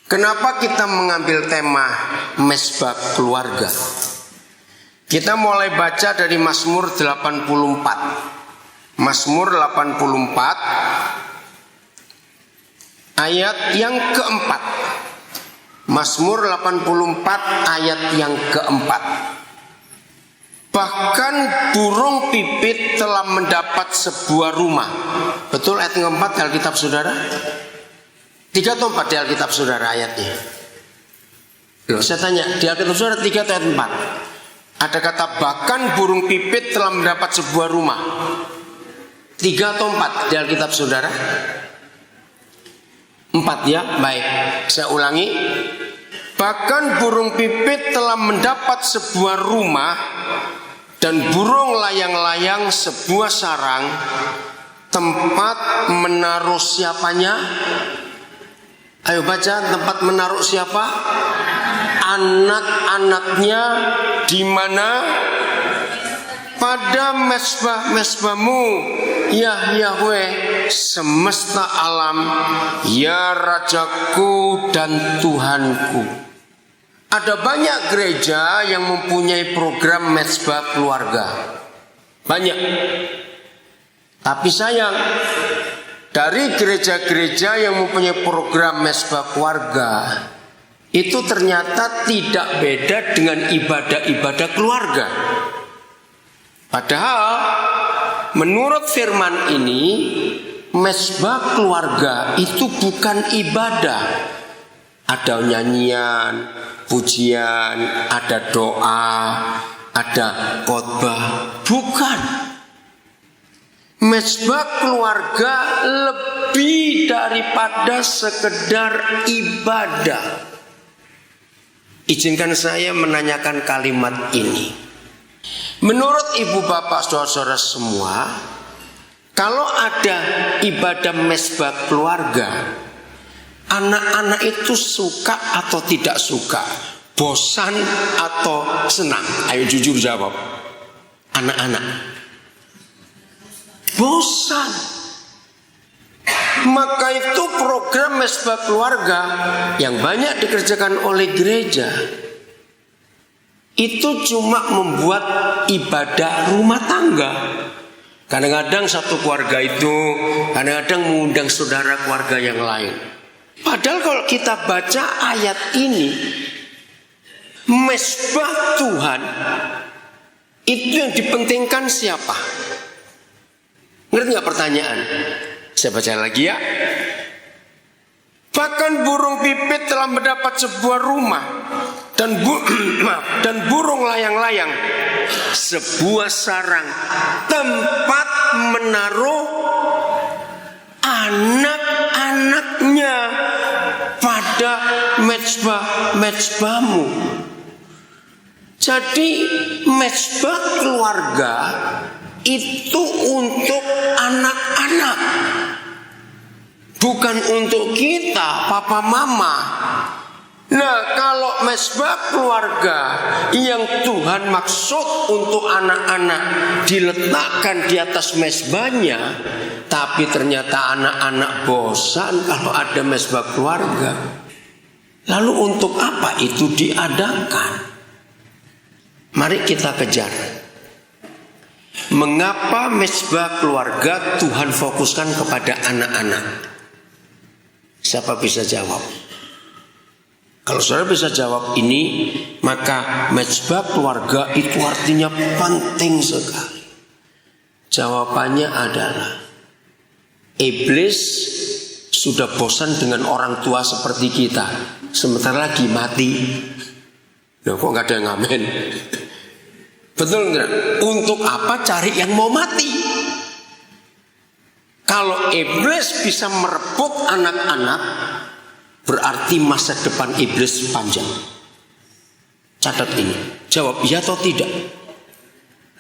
Kenapa kita mengambil tema mesbah keluarga? Kita mulai baca dari Mazmur 84. Mazmur 84 ayat yang keempat. Mazmur 84 ayat yang keempat. Bahkan burung pipit telah mendapat sebuah rumah. Betul ayat yang keempat di Alkitab saudara? 3 atau 4 di Alkitab saudara ayatnya? Loh, saya tanya, di Alkitab saudara 3 atau ayat 4? Ada kata bahkan burung pipit telah mendapat sebuah rumah. 3 atau 4 di Alkitab saudara? 4 ya, baik. Saya ulangi. Bahkan burung pipit telah mendapat sebuah rumah, dan burung layang-layang sebuah sarang, tempat menaruh siapanya? Ayo baca, tempat menaruh siapa? Anak-anaknya di mana? Pada mesbah-mesbahmu, ya Yahweh semesta alam, ya Rajaku dan Tuhanku. Ada banyak gereja yang mempunyai program mesbah keluarga. Banyak. Tapi sayang, dari gereja-gereja yang mempunyai program mesbah keluarga, itu ternyata tidak beda dengan ibadah-ibadah keluarga. Padahal menurut firman ini, mesbah keluarga itu bukan ibadah. Ada nyanyian, pujian, ada doa, ada khotbah. Bukan. Mesbah keluarga lebih daripada sekedar ibadah. Izinkan saya menanyakan kalimat ini. Menurut ibu bapak saudara-saudara semua, kalau ada ibadah mesbah keluarga, anak-anak itu suka atau tidak suka? Bosan atau senang? Ayo jujur jawab. Anak-anak bosan. Maka itu program mesbah keluarga yang banyak dikerjakan oleh gereja itu cuma membuat ibadah rumah tangga. Kadang-kadang satu keluarga itu kadang-kadang mengundang saudara keluarga yang lain. Padahal kalau kita baca ayat ini, mesbah Tuhan itu yang dipentingkan siapa? Ngerti nggak pertanyaan? Saya baca lagi ya. Bahkan burung pipit telah mendapat sebuah rumah, dan burung layang-layang sebuah sarang, tempat menaruh anak-anaknya pada mesbah-mesbahmu. Jadi mesbah keluarga itu untuk anak-anak, bukan untuk kita, papa mama. Nah, kalau mesbah keluarga yang Tuhan maksud untuk anak-anak diletakkan di atas mesbahnya, tapi ternyata anak-anak bosan kalau ada mesbah keluarga. Lalu untuk apa itu diadakan? Mari kita kejar. Mengapa mesbah keluarga Tuhan fokuskan kepada anak-anak? Siapa bisa jawab? Kalau saudara bisa jawab ini, maka mesbah keluarga itu artinya penting sekali. Jawabannya adalah iblis sudah bosan dengan orang tua seperti kita, sebentar lagi mati. Loh, kok gak ada yang ngamen? Betul enggak? Untuk apa cari yang mau mati? Kalau iblis bisa merebut anak-anak, berarti masa depan iblis panjang. Catat ini. Jawab iya atau tidak?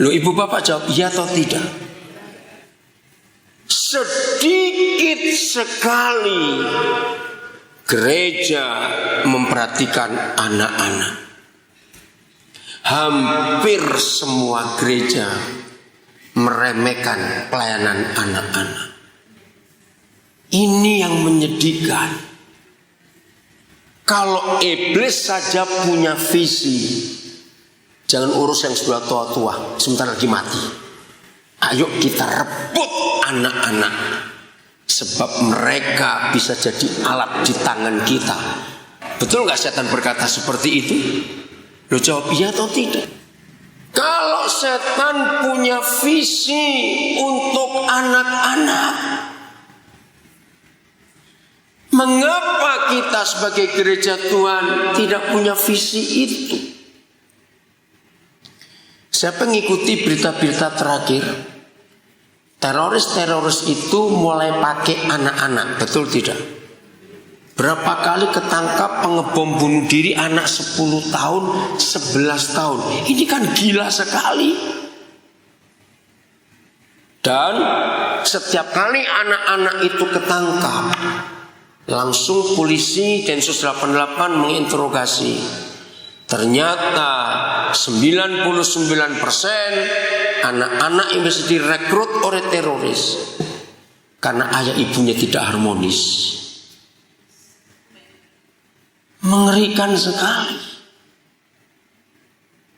Loh, ibu bapak jawab iya atau tidak? Sedikit sekali gereja memperhatikan anak-anak. Hampir semua gereja meremehkan pelayanan anak-anak. Ini yang menyedihkan. Kalau iblis saja punya visi, jangan urus yang sudah tua-tua, sebentar lagi mati. Ayo kita rebut anak-anak, sebab mereka bisa jadi alat di tangan kita. Betul gak setan berkata seperti itu? Lo jawab iya atau tidak? Kalau setan punya visi untuk anak-anak, mengapa kita sebagai gereja Tuhan tidak punya visi itu? Saya mengikuti berita-berita terakhir. Teroris-teroris itu mulai pakai anak-anak, betul tidak? Berapa kali ketangkap pengebom bunuh diri anak 10 tahun, 11 tahun. Ini kan gila sekali. Dan setiap kali anak-anak itu ketangkap, langsung polisi Densus 88 menginterogasi. Ternyata 99% anak-anak yang bisa direkrut oleh teroris karena ayah ibunya tidak harmonis. Mengerikan sekali.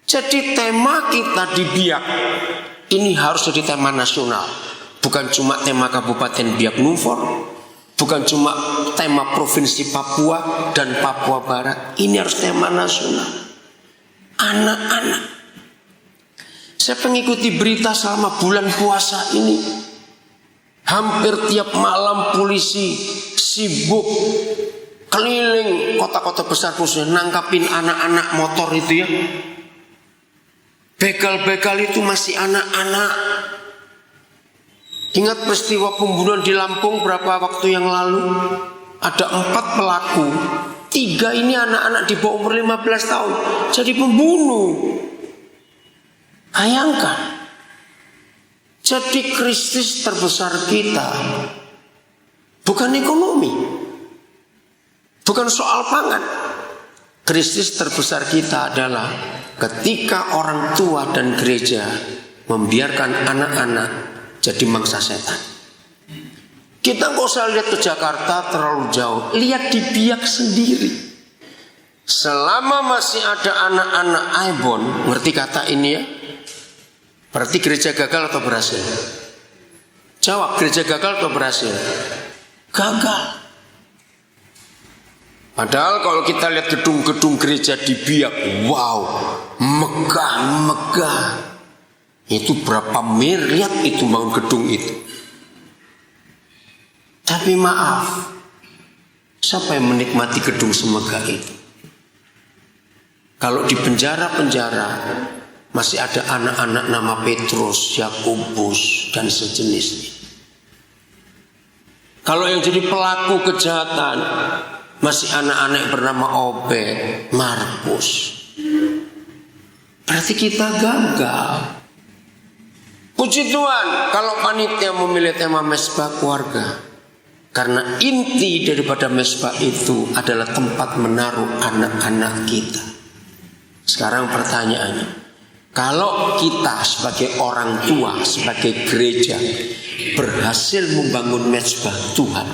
Jadi tema kita di Biak ini harus jadi tema nasional, bukan cuma tema Kabupaten Biak Numfor, bukan cuma tema Provinsi Papua dan Papua Barat. Ini harus tema nasional. Anak-anak. Saya mengikuti berita selama bulan puasa ini. Hampir tiap malam polisi sibuk keliling kota-kota besar khususnya nangkapin anak-anak motor itu ya. Begal-begal itu masih anak-anak. Ingat peristiwa pembunuhan di Lampung berapa waktu yang lalu? Ada 4 pelaku, 3 ini anak-anak di bawah umur 15 tahun. Jadi pembunuh. Bayangkan. Jadi krisis terbesar kita bukan ekonomi, bukan soal pangan. Krisis terbesar kita adalah ketika orang tua dan gereja membiarkan anak-anak jadi mangsa setan. Kita nggak usah lihat ke Jakarta terlalu jauh, lihat di Biak sendiri. Selama masih ada anak-anak Aibon, ngerti kata ini ya? Berarti gereja gagal atau berhasil? Jawab, gereja gagal atau berhasil? Gagal. Padahal kalau kita lihat gedung-gedung gereja di Biak, wow, megah-megah. Itu berapa miliar itu bangun gedung itu. Tapi maaf, siapa yang menikmati gedung semegah itu? Kalau di penjara-penjara masih ada anak-anak nama Petrus, Yakobus dan sejenisnya. Kalau yang jadi pelaku kejahatan masih anak-anak yang bernama Obed, Markus. Berarti kita gagal. Puji Tuhan kalau panitia memilih tema mesbah keluarga. Karena inti daripada mesbah itu adalah tempat menaruh anak-anak kita. Sekarang pertanyaannya, kalau kita sebagai orang tua, sebagai gereja berhasil membangun mesbah Tuhan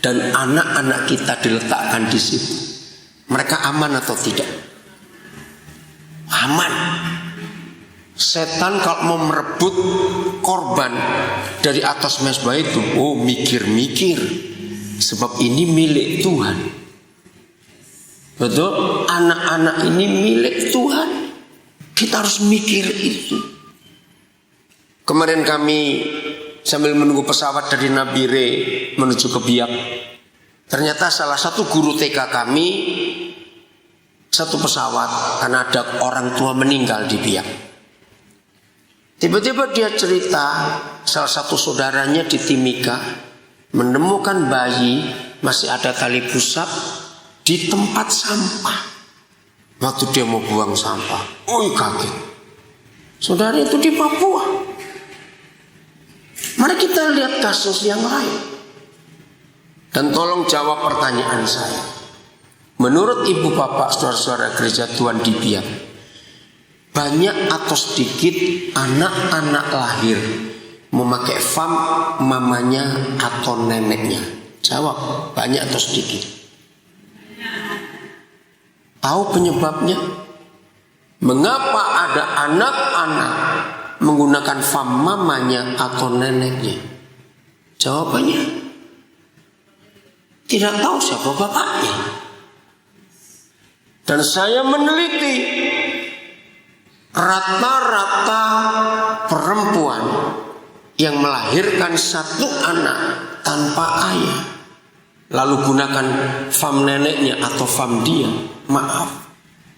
dan anak-anak kita diletakkan di situ, mereka aman atau tidak? Aman. Setan kalau mau merebut korban dari atas mesbah itu, mikir-mikir, sebab ini milik Tuhan. Betul? Anak-anak ini milik Tuhan. Kita harus mikir itu. Kemarin kami sambil menunggu pesawat dari Nabire menuju ke Biak, ternyata salah satu guru TK kami satu pesawat karena ada orang tua meninggal di Biak. Tiba-tiba dia cerita salah satu saudaranya di Timika menemukan bayi masih ada tali pusat di tempat sampah. Waktu dia mau buang sampah, kaget. Saudara itu di Papua. Mari kita lihat kasus yang lain. Dan tolong jawab pertanyaan saya. Menurut ibu bapak saudara-saudara gereja Tuhan di Biak, banyak atau sedikit anak-anak lahir memakai fam mamanya atau neneknya? Jawab, banyak atau sedikit? Tahu penyebabnya? Mengapa ada anak-anak menggunakan fam mamanya atau neneknya? Jawabannya, tidak tahu siapa bapaknya. Dan saya meneliti, rata-rata perempuan yang melahirkan satu anak tanpa ayah, lalu gunakan fam neneknya atau fam dia, maaf,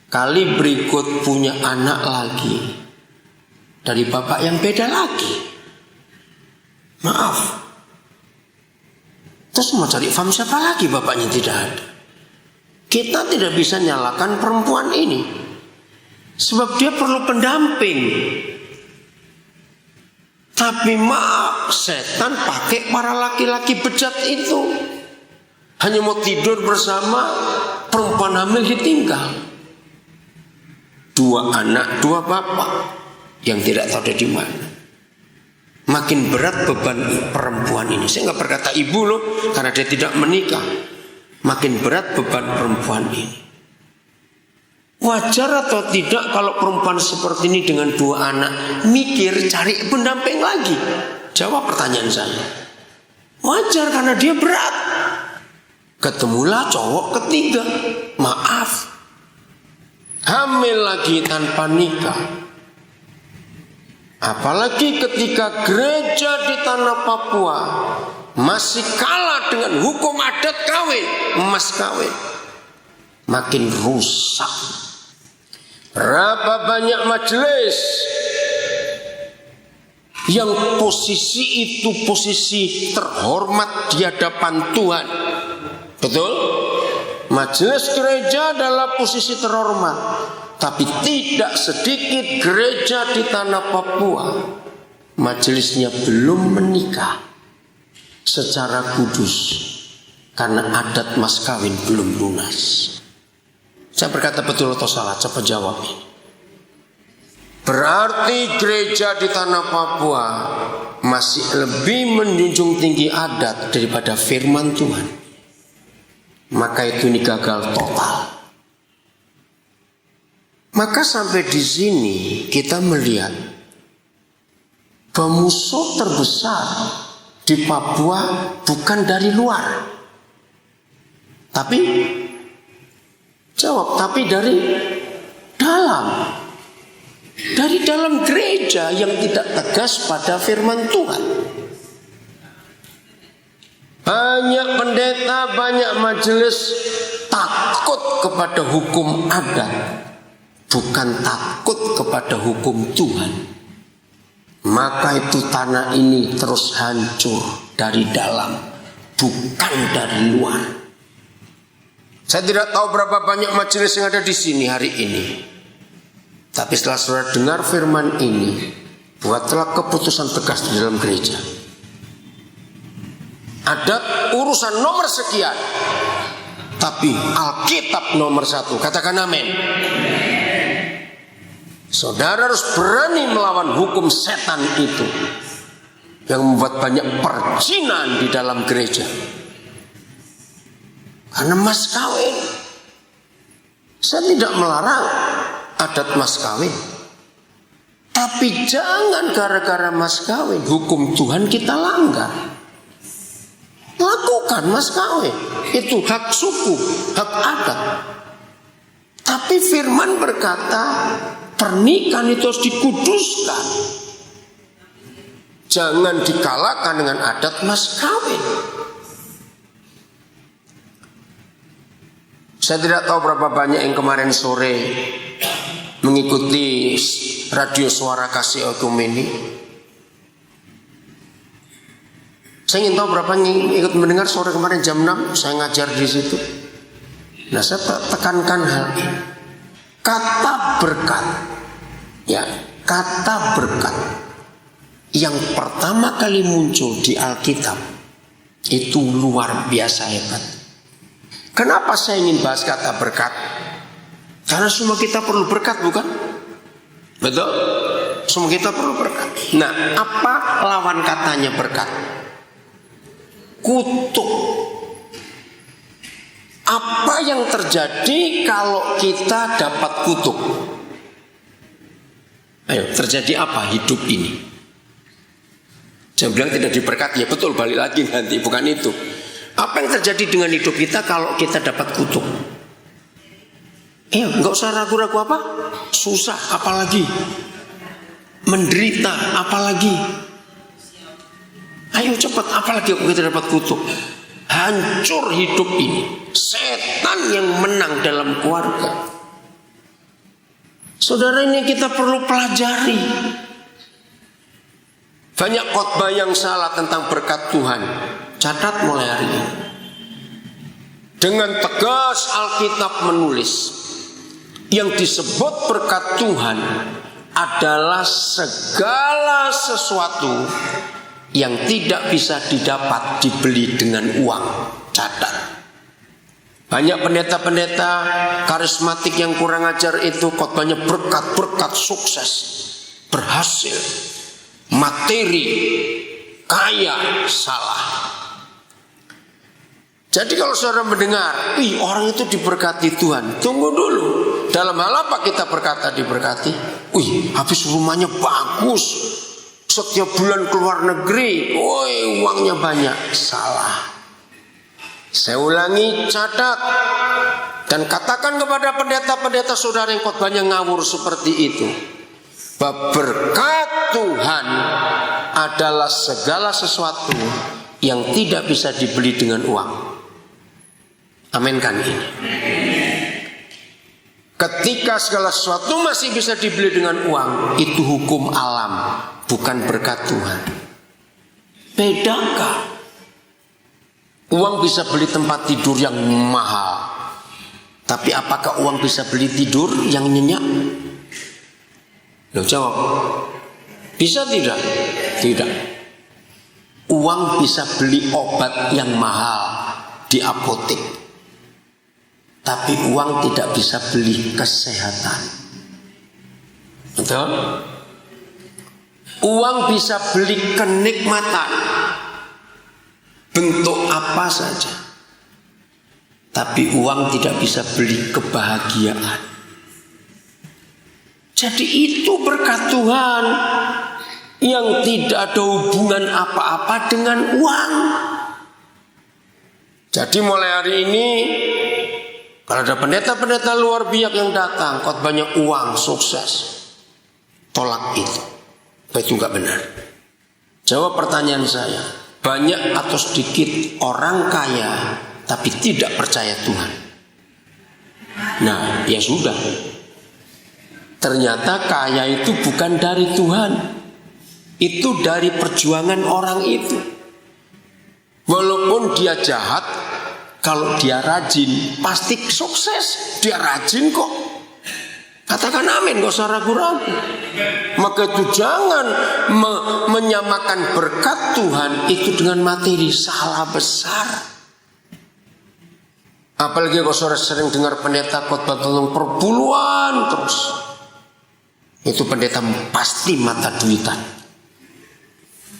kali berikut punya anak lagi dari bapak yang beda lagi, maaf. Terus mau cari fam siapa lagi? Bapaknya tidak ada. Kita tidak bisa nyalakan perempuan ini, sebab dia perlu pendamping. Tapi maaf, setan pakai para laki-laki bejat itu. Hanya mau tidur bersama, perempuan hamil ditinggal. 2 anak, 2 bapak yang tidak tahu ada di mana. Makin berat beban perempuan ini. Saya nggak berkata ibu loh, karena dia tidak menikah. Makin berat beban perempuan ini. Wajar atau tidak kalau perempuan seperti ini dengan 2 anak mikir cari pendamping lagi? Jawab pertanyaan saya. Wajar karena dia berat. Ketemulah cowok ketiga, maaf, hamil lagi tanpa nikah. Apalagi ketika gereja di tanah Papua masih kalah dengan hukum adat kawin, emas kawin, makin rusak. Berapa banyak majelis yang posisi itu posisi terhormat di hadapan Tuhan. Betul? Majelis gereja adalah posisi terhormat. Tapi tidak sedikit gereja di tanah Papua majelisnya belum menikah secara kudus karena adat mas kawin belum lunas. Saya berkata betul atau salah? Coba jawab ini. Berarti gereja di tanah Papua masih lebih menjunjung tinggi adat daripada firman Tuhan. Maka itu ini gagal total. Maka sampai di sini kita melihat bahwa musuh terbesar di Papua bukan dari luar. Tapi dari dalam. Dari dalam gereja yang tidak tegas pada firman Tuhan. Banyak pendeta, banyak majelis takut kepada hukum adat, bukan takut kepada hukum Tuhan. Maka itu tanah ini terus hancur dari dalam, bukan dari luar. Saya tidak tahu berapa banyak majelis yang ada di sini hari ini. Tapi setelah saudara dengar firman ini, buatlah keputusan tegas di dalam gereja. Adat urusan nomor sekian, tapi Alkitab nomor 1. Katakan amin. Saudara harus berani melawan hukum setan itu yang membuat banyak perjinan di dalam gereja. Karena mas kawin, saya tidak melarang adat mas kawin, tapi jangan gara-gara mas kawin hukum Tuhan kita langgar. Lakukan mas kawin, itu hak suku, hak adat. Tapi firman berkata pernikahan itu harus dikuduskan. Jangan dikalahkan dengan adat mas kawin. Saya tidak tahu berapa banyak yang kemarin sore mengikuti radio Suara Kasih Ekumeni. Saya ingin tahu berapa yang ikut mendengar sore kemarin jam 6. Saya ngajar di situ. Nah, saya tekankan hal ini. Kata berkat, ya, kata berkat yang pertama kali muncul di Alkitab itu luar biasa hebat. Kenapa saya ingin bahas kata berkat? Karena semua kita perlu berkat, bukan? Betul? Semua kita perlu berkat. Nah, apa lawan katanya berkat? Kutuk. Apa yang terjadi kalau kita dapat kutuk? Ayo, terjadi apa hidup ini? Jangan bilang tidak diberkati. Ya betul, balik lagi nanti, bukan itu. Apa yang terjadi dengan hidup kita kalau kita dapat kutuk? Nggak usah ragu-ragu apa? Susah, apalagi menderita, apalagi. Ayo cepat, apalagi kalau kita dapat kutuk? Hancur hidup ini. Setan yang menang dalam keluarga. Saudara, ini kita perlu pelajari. Banyak khotbah yang salah tentang berkat Tuhan. Catat mulai hari ini. Dengan tegas Alkitab menulis, yang disebut berkat Tuhan adalah segala sesuatu yang tidak bisa didapat dibeli dengan uang. Catat. Banyak pendeta-pendeta karismatik yang kurang ajar itu khotbahnya berkat-berkat, sukses, berhasil, materi, kaya. Salah. Jadi kalau saudara mendengar, orang itu diberkati Tuhan, tunggu dulu. Dalam hal apa kita berkata diberkati? Habis rumahnya bagus, setiap bulan keluar negeri, uangnya banyak. Salah. Saya ulangi, catat. Dan katakan kepada pendeta-pendeta saudara yang khotbahnya ngawur seperti itu, bahwa berkat Tuhan adalah segala sesuatu yang tidak bisa dibeli dengan uang. Amin kan ini? Ketika segala sesuatu masih bisa dibeli dengan uang, itu hukum alam, bukan berkat Tuhan. Bedakah? Uang bisa beli tempat tidur yang mahal, tapi apakah uang bisa beli tidur yang nyenyak? Loh, jawab. Bisa tidak? Tidak. Uang bisa beli obat yang mahal di apotek, tapi uang tidak bisa beli kesehatan. Betul? Uang bisa beli kenikmatan, bentuk apa saja, tapi uang tidak bisa beli kebahagiaan. Jadi itu berkat Tuhan yang tidak ada hubungan apa-apa dengan uang. Jadi mulai hari ini, kalau ada pendeta-pendeta luar biak yang datang, khotbahnya uang, sukses, tolak itu. Itu enggak benar. Jawab pertanyaan saya. Banyak atau sedikit orang kaya tapi tidak percaya Tuhan? Nah, ya sudah. Ternyata kaya itu bukan dari Tuhan. Itu dari perjuangan orang itu. Walaupun dia jahat, kalau dia rajin pasti sukses. Dia rajin kok. Katakan amin, gak usah ragu-ragu. Maka itu jangan menyamakan berkat Tuhan itu dengan materi. Salah besar. Apalagi kalau saudara sering dengar pendeta khotbah tentang perpuluhan terus. Itu pendeta pasti mata duitan.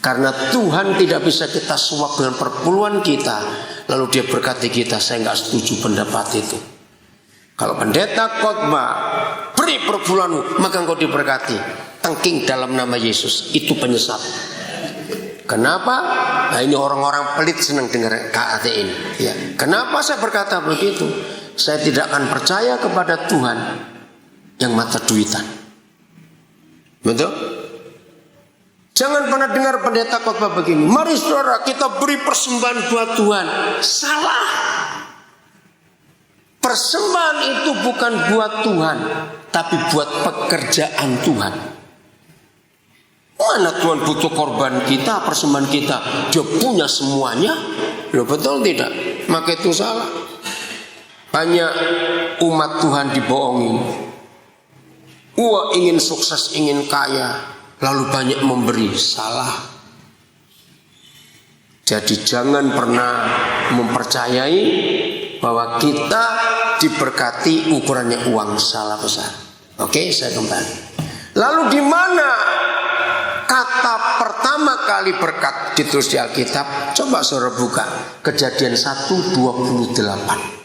Karena Tuhan tidak bisa kita suap dengan perpuluhan kita, lalu dia berkati kita. Saya gak setuju pendapat itu. Kalau pendeta khotbah, beri perpuluhanmu, maka engkau diberkati. Tengking dalam nama Yesus. Itu penyesat. Kenapa? Nah, ini orang-orang pelit senang dengar KAT ini. Ya. Kenapa saya berkata begitu? Saya tidak akan percaya kepada Tuhan yang mata duitan. Betul? Jangan pernah dengar pendeta khotbah begini. Mari saudara, kita beri persembahan buat Tuhan. Salah. Persembahan itu bukan buat Tuhan, tapi buat pekerjaan Tuhan. Mana Tuhan butuh korban kita, persembahan kita? Dia punya semuanya. Loh, betul tidak? Maka itu salah. Banyak umat Tuhan dibohongin. Ingin sukses, ingin kaya, lalu banyak memberi. Salah. Jadi jangan pernah mempercayai bahwa kita diberkati ukurannya uang. Salah besar. Oke, saya kembali. Lalu di mana kata pertama kali berkat ditulis di Alkitab? Coba saudara buka Kejadian 1:28.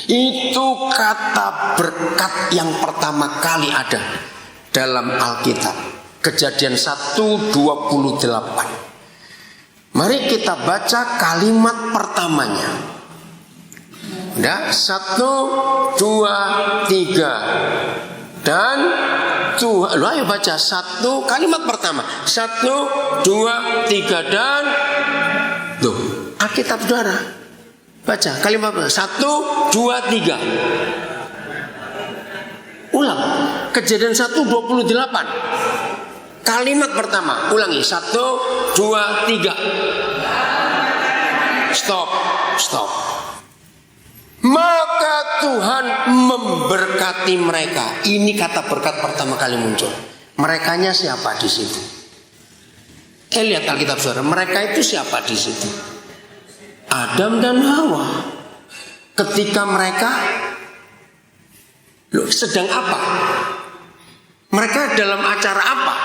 Itu kata berkat yang pertama kali ada dalam Alkitab. Kejadian 1:28. Mari kita baca kalimat pertamanya. Udah, 1, 2, 3. Dan Tuhan, ayo baca satu kalimat pertama. 1, 2, 3 dan Alkitab saudara. Baca kalimat pertama. 1, 2, 3. Ulang. Kejadian 1:28. Kalimat pertama. Ulangi. 1, 2, 3. Stop. Maka Tuhan memberkati mereka. Ini kata berkat pertama kali muncul. Merekanya siapa di situ? Lihat Alkitab saudara. Mereka itu siapa di situ? Adam dan Hawa. Ketika mereka sedang apa? Mereka dalam acara apa?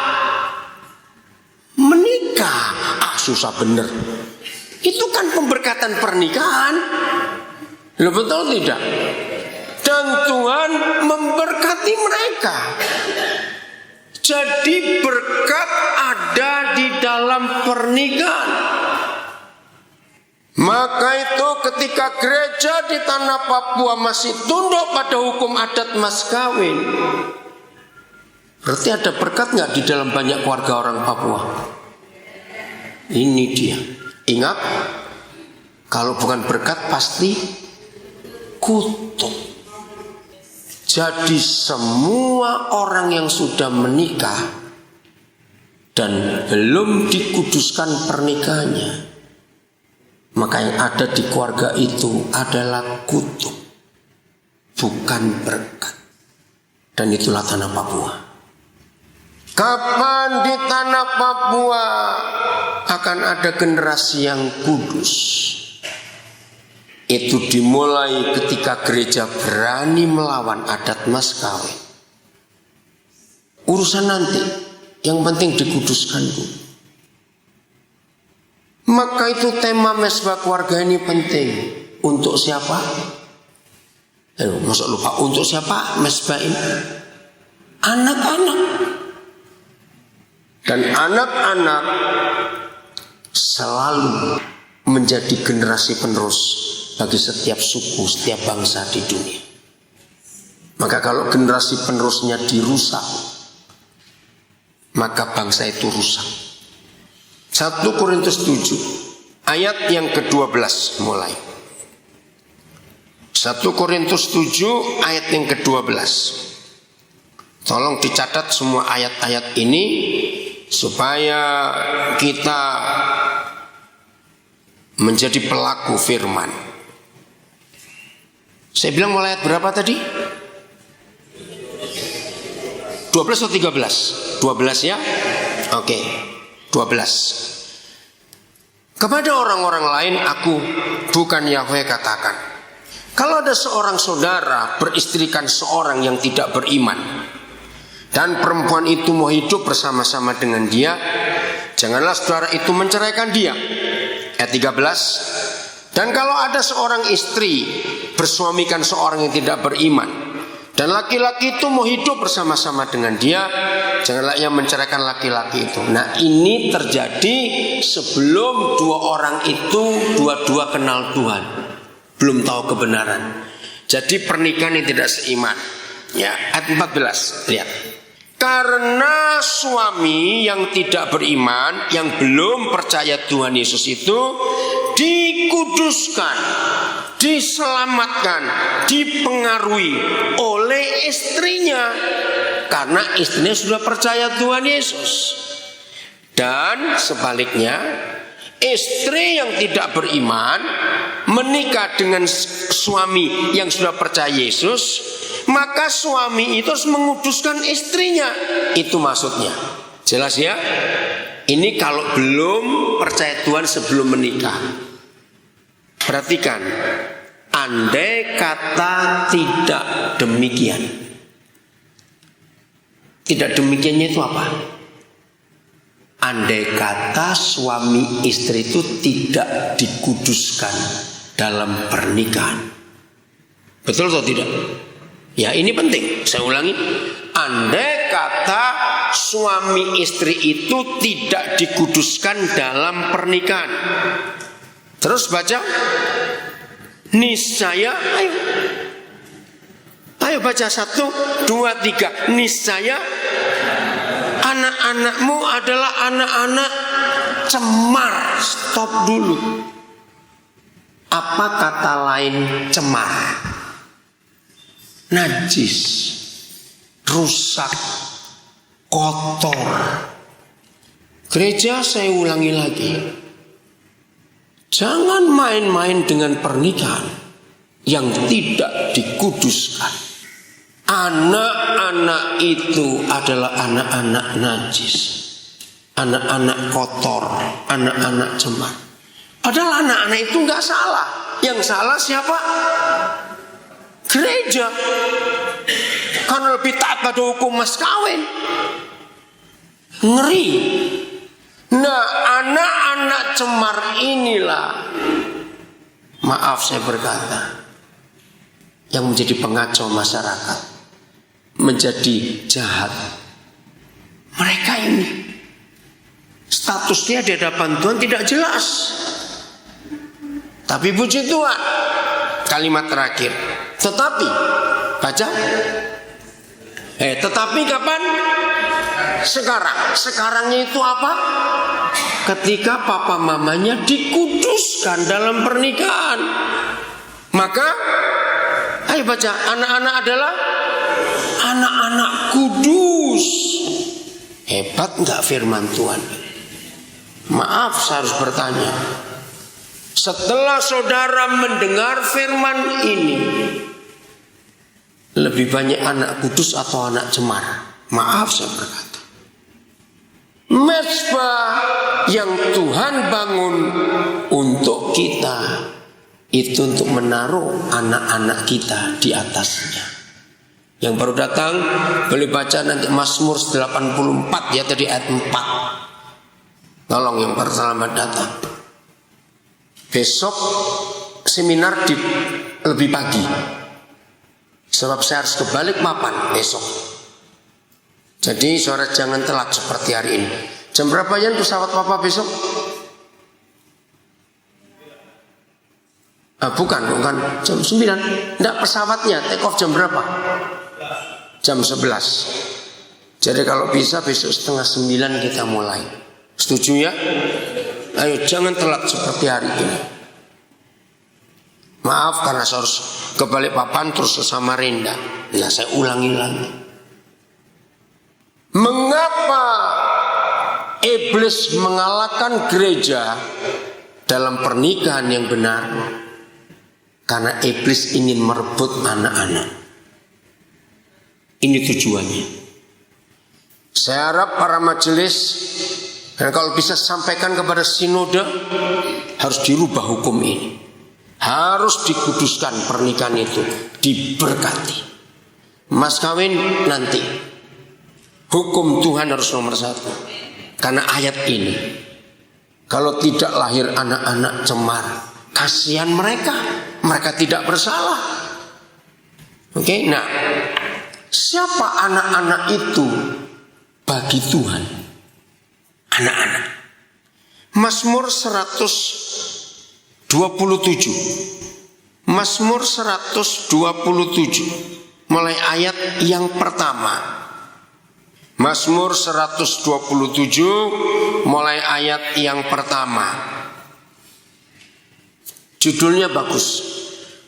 Menikah. Susah bener. Itu kan pemberkatan pernikahan. Betul tidak? Dan Tuhan memberkati mereka. Jadi berkat ada di dalam pernikahan. Maka itu ketika gereja di tanah Papua masih tunduk pada hukum adat mas kawin, berarti ada berkat nggak di dalam banyak keluarga orang Papua? Ini dia. Ingat, kalau bukan berkat pasti kutuk. Jadi semua orang yang sudah menikah dan belum dikuduskan pernikahannya, maka yang ada di keluarga itu adalah kutuk, bukan berkat. Dan itulah tanah Papua. Kapan di tanah Papua akan ada generasi yang kudus? Itu dimulai ketika gereja berani melawan adat mas kawin. Urusan nanti, yang penting dikuduskan dulu. Maka itu tema mesbah keluarga ini penting. Untuk siapa? Masa lupa untuk siapa mesbah ini? Anak-anak. Dan anak-anak selalu menjadi generasi penerus bagi setiap suku, setiap bangsa di dunia. Maka kalau generasi penerusnya dirusak, maka bangsa itu rusak. 1 Korintus 7 ayat yang ke-12 mulai. 1 Korintus 7 ayat yang ke-12. Tolong dicatat semua ayat-ayat ini supaya kita menjadi pelaku firman. Saya bilang mulai ayat berapa tadi? 12 atau 13? 12 ya? Oke. 12. Kepada orang-orang lain aku bukan Yahweh katakan, kalau ada seorang saudara beristrikan seorang yang tidak beriman dan perempuan itu mau hidup bersama-sama dengan dia, janganlah saudara itu menceraikan dia. Ayat 13. Dan kalau ada seorang istri bersuamikan seorang yang tidak beriman dan laki-laki itu mau hidup bersama-sama dengan dia, janganlah ia menceraikan laki-laki itu. Nah, ini terjadi sebelum dua orang itu dua-dua kenal Tuhan, belum tahu kebenaran. Jadi pernikahan yang tidak seiman. Ya, ayat 14, lihat. Karena suami yang tidak beriman, yang belum percaya Tuhan Yesus itu dikuduskan, diselamatkan, dipengaruhi oleh istrinya, karena istrinya sudah percaya Tuhan Yesus. Dan sebaliknya, istri yang tidak beriman menikah dengan suami yang sudah percaya Yesus, maka suami itu harus menguduskan istrinya. Itu maksudnya. Jelas ya? Ini kalau belum percaya Tuhan sebelum menikah. Perhatikan, andai kata tidak demikian. Tidak demikiannya itu apa? Andai kata suami istri itu tidak dikuduskan dalam pernikahan, Betul atau tidak? Ya, ini penting. Saya ulangi. Andai kata suami istri itu tidak dikuduskan dalam pernikahan. Terus baca. Niscaya, ayo baca 1, 2, 3. Niscaya anak-anakmu adalah anak-anak cemar. Stop dulu. Apa kata lain cemar? Najis, rusak, kotor. Gereja, saya ulangi lagi, jangan main-main dengan pernikahan yang tidak dikuduskan. Anak-anak itu adalah anak-anak najis, anak-anak kotor, anak-anak cemar. Padahal anak-anak itu nggak salah. Yang salah siapa? Gereja. Karena lebih taat pada hukum mas kawin. Ngeri. Nah, anak-anak cemar inilah, maaf saya berkata, yang menjadi pengacau masyarakat, menjadi jahat. Mereka ini statusnya di hadapan Tuhan tidak jelas. Tapi puji Tuhan, kalimat terakhir. Tetapi, baca. Tetapi kapan? Sekarang. Sekarangnya itu apa? Ketika papa mamanya dikuduskan dalam pernikahan. Maka, ayo baca. Anak-anak adalah anak-anak kudus. Hebat enggak firman Tuhan? Maaf, saya harus bertanya. Setelah saudara mendengar firman ini, lebih banyak anak kudus atau anak cemar? Maaf saya berkata. Mezbah yang Tuhan bangun untuk kita, itu untuk menaruh anak-anak kita di atasnya. Yang baru datang boleh baca nanti Mazmur 84 ya, tadi ayat 4. Tolong yang baru selamat datang. Besok seminar di lebih pagi. Sebab saya harus ke Balikpapan besok. Jadi saudara jangan telat seperti hari ini. Jam berapa ya pesawat papa besok? Bukan jam 9. Enggak, pesawatnya take off jam berapa? Jam 11. Jadi kalau bisa besok 8:30 kita mulai. Setuju ya? Ayo jangan telat seperti hari ini. Maaf karena saya harus ke Balikpapan terus ke Samarinda. Nah saya ulangi lagi. Mengapa iblis mengalahkan gereja dalam pernikahan yang benar? Karena iblis ingin merebut anak-anak. Ini tujuannya. Saya harap para majelis, dan kalau bisa sampaikan kepada sinode, harus dirubah hukum ini. Harus dikuduskan pernikahan itu, diberkati. Mas kawin nanti, hukum Tuhan harus nomor 1. Karena ayat ini, kalau tidak lahir anak-anak cemar, kasihan mereka tidak bersalah. Oke, nah, siapa anak-anak itu bagi Tuhan? Anak-anak. Mazmur 127. Mazmur 127 mulai ayat yang pertama. Mazmur 127 mulai ayat yang pertama. Judulnya bagus.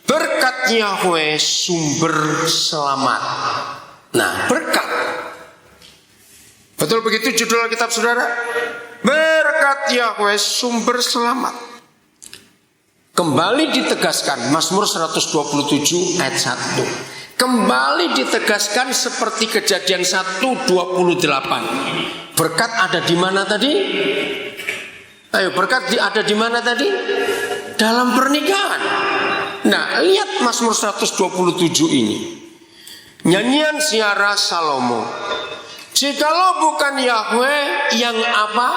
Berkat Yahweh sumber selamat. Nah, berkat. Betul begitu judul Alkitab saudara? Berkat Yahweh sumber selamat. Kembali ditegaskan Mazmur 127 ayat 1. Kembali ditegaskan seperti Kejadian 1:28. Berkat ada di mana tadi? Ayo, berkat ada di mana tadi? Dalam pernikahan. Nah, lihat Mazmur 127 ini. Nyanyian Ziarah Salomo. Jikalau bukan Yahweh yang apa?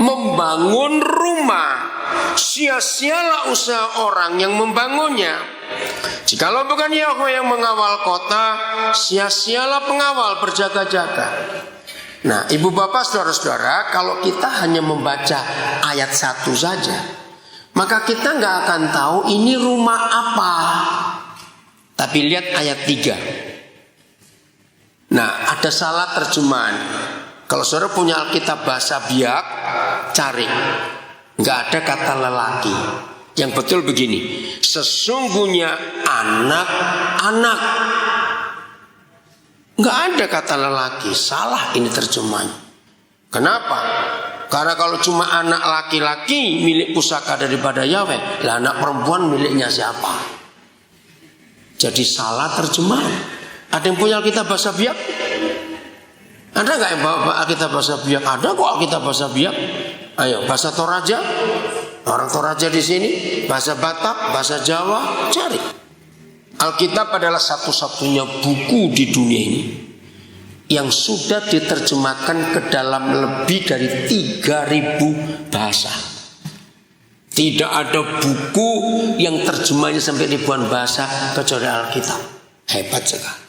Membangun rumah, sia-sialah usaha orang yang membangunnya. Jikalau bukan Yahweh yang mengawal kota, sia-sialah pengawal berjaga-jaga. Nah, ibu bapak saudara-saudara, kalau kita hanya membaca ayat 1 saja, maka kita nggak akan tahu ini rumah apa. Tapi lihat ayat 3. Nah, ada salah terjemahan. Kalau saudara punya Alkitab bahasa Biak, cari. Nggak ada kata lelaki. Yang betul begini, sesungguhnya anak-anak. Nggak ada kata lelaki. Salah ini terjemahannya. Kenapa? Karena kalau cuma anak laki-laki milik pusaka daripada Yahweh, lah anak perempuan miliknya siapa? Jadi salah terjemahan. Ada yang punya Alkitab bahasa Biak? Ada nggak yang bawa Alkitab bahasa Biak? Ada kok Alkitab bahasa Biak. Ayo, bahasa Toraja. Orang Toraja di sini, bahasa Batak, bahasa Jawa, cari. Alkitab adalah satu-satunya buku di dunia ini yang sudah diterjemahkan ke dalam lebih dari 3.000 bahasa. Tidak ada buku yang terjemahnya sampai ribuan bahasa kecuali Alkitab. Hebat sekali.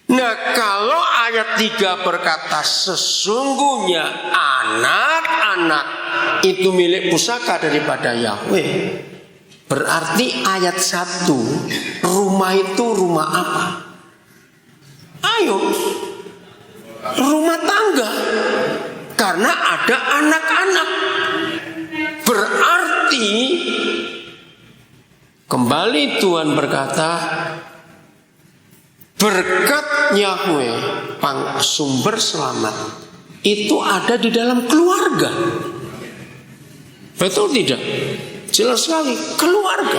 Nah, kalau ayat 3 berkata sesungguhnya anak-anak itu milik pusaka daripada Yahweh, berarti ayat 1 rumah itu rumah apa? Ayo, rumah tangga. Karena ada anak-anak. Berarti kembali Tuhan berkata, berkat Yahweh sumber selamat itu ada di dalam keluarga. Betul tidak? Jelas sekali, keluarga.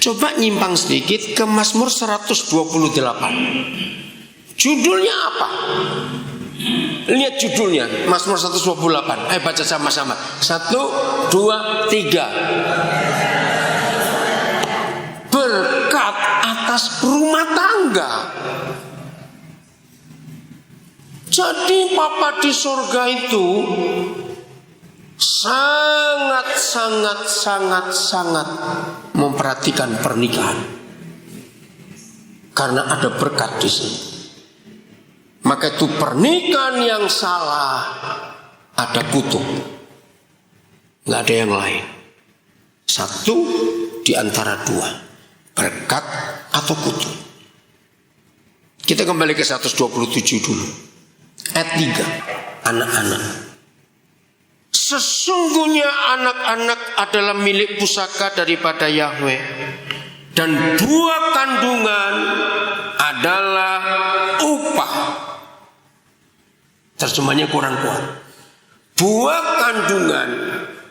Coba nyimpang sedikit ke Mazmur 128. Judulnya apa? Lihat judulnya, Mazmur 128. Ayo baca sama-sama. 1, 2, 3. Berkat atas rumah tangga. Jadi Papa di surga itu sangat memperhatikan pernikahan. Karena ada berkat di sini. Maka itu pernikahan yang salah ada kutuk. Nggak ada yang lain. Satu di antara dua, berkat atau kutuk. Kita kembali ke 127 dulu. Ayat 3, anak-anak. Sesungguhnya anak-anak adalah milik pusaka daripada Yahweh, dan buah kandungan adalah upah. Terjemahnya kurang kuat. Buah kandungan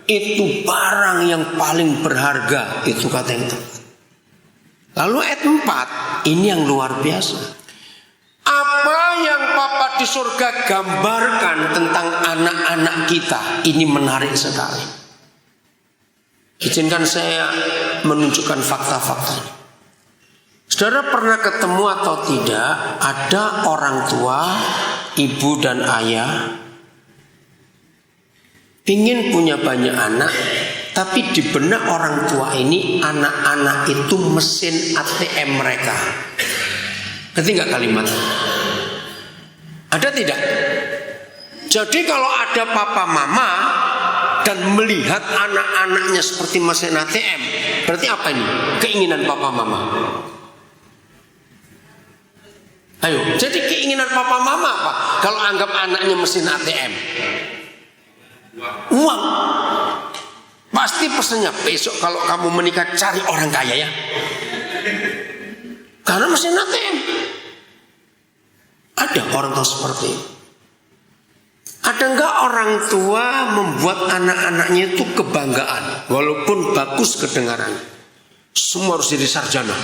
itu barang yang paling berharga, itu kata yang tepat. Lalu ayat 4, ini yang luar biasa. Apa yang Papa di surga gambarkan tentang anak-anak kita, ini menarik sekali. Izinkan saya menunjukkan fakta-faktanya. Saudara pernah ketemu atau tidak, ada orang tua, ibu dan ayah, pingin punya banyak anak, tapi di benak orang tua ini, anak-anak itu mesin ATM mereka. Ngerti nggak kalimat? Ada tidak? Jadi kalau ada papa mama dan melihat anak-anaknya seperti mesin ATM, berarti apa ini? Keinginan papa mama. Ayo, jadi keinginan papa mama apa? Kalau anggap anaknya mesin ATM, uang. Pasti pesannya besok kalau kamu menikah cari orang kaya ya. Karena mesin ATM. Ada orang tua seperti itu. Ada enggak orang tua membuat anak-anaknya itu kebanggaan, walaupun bagus kedengarannya. Semua harus jadi sarjana.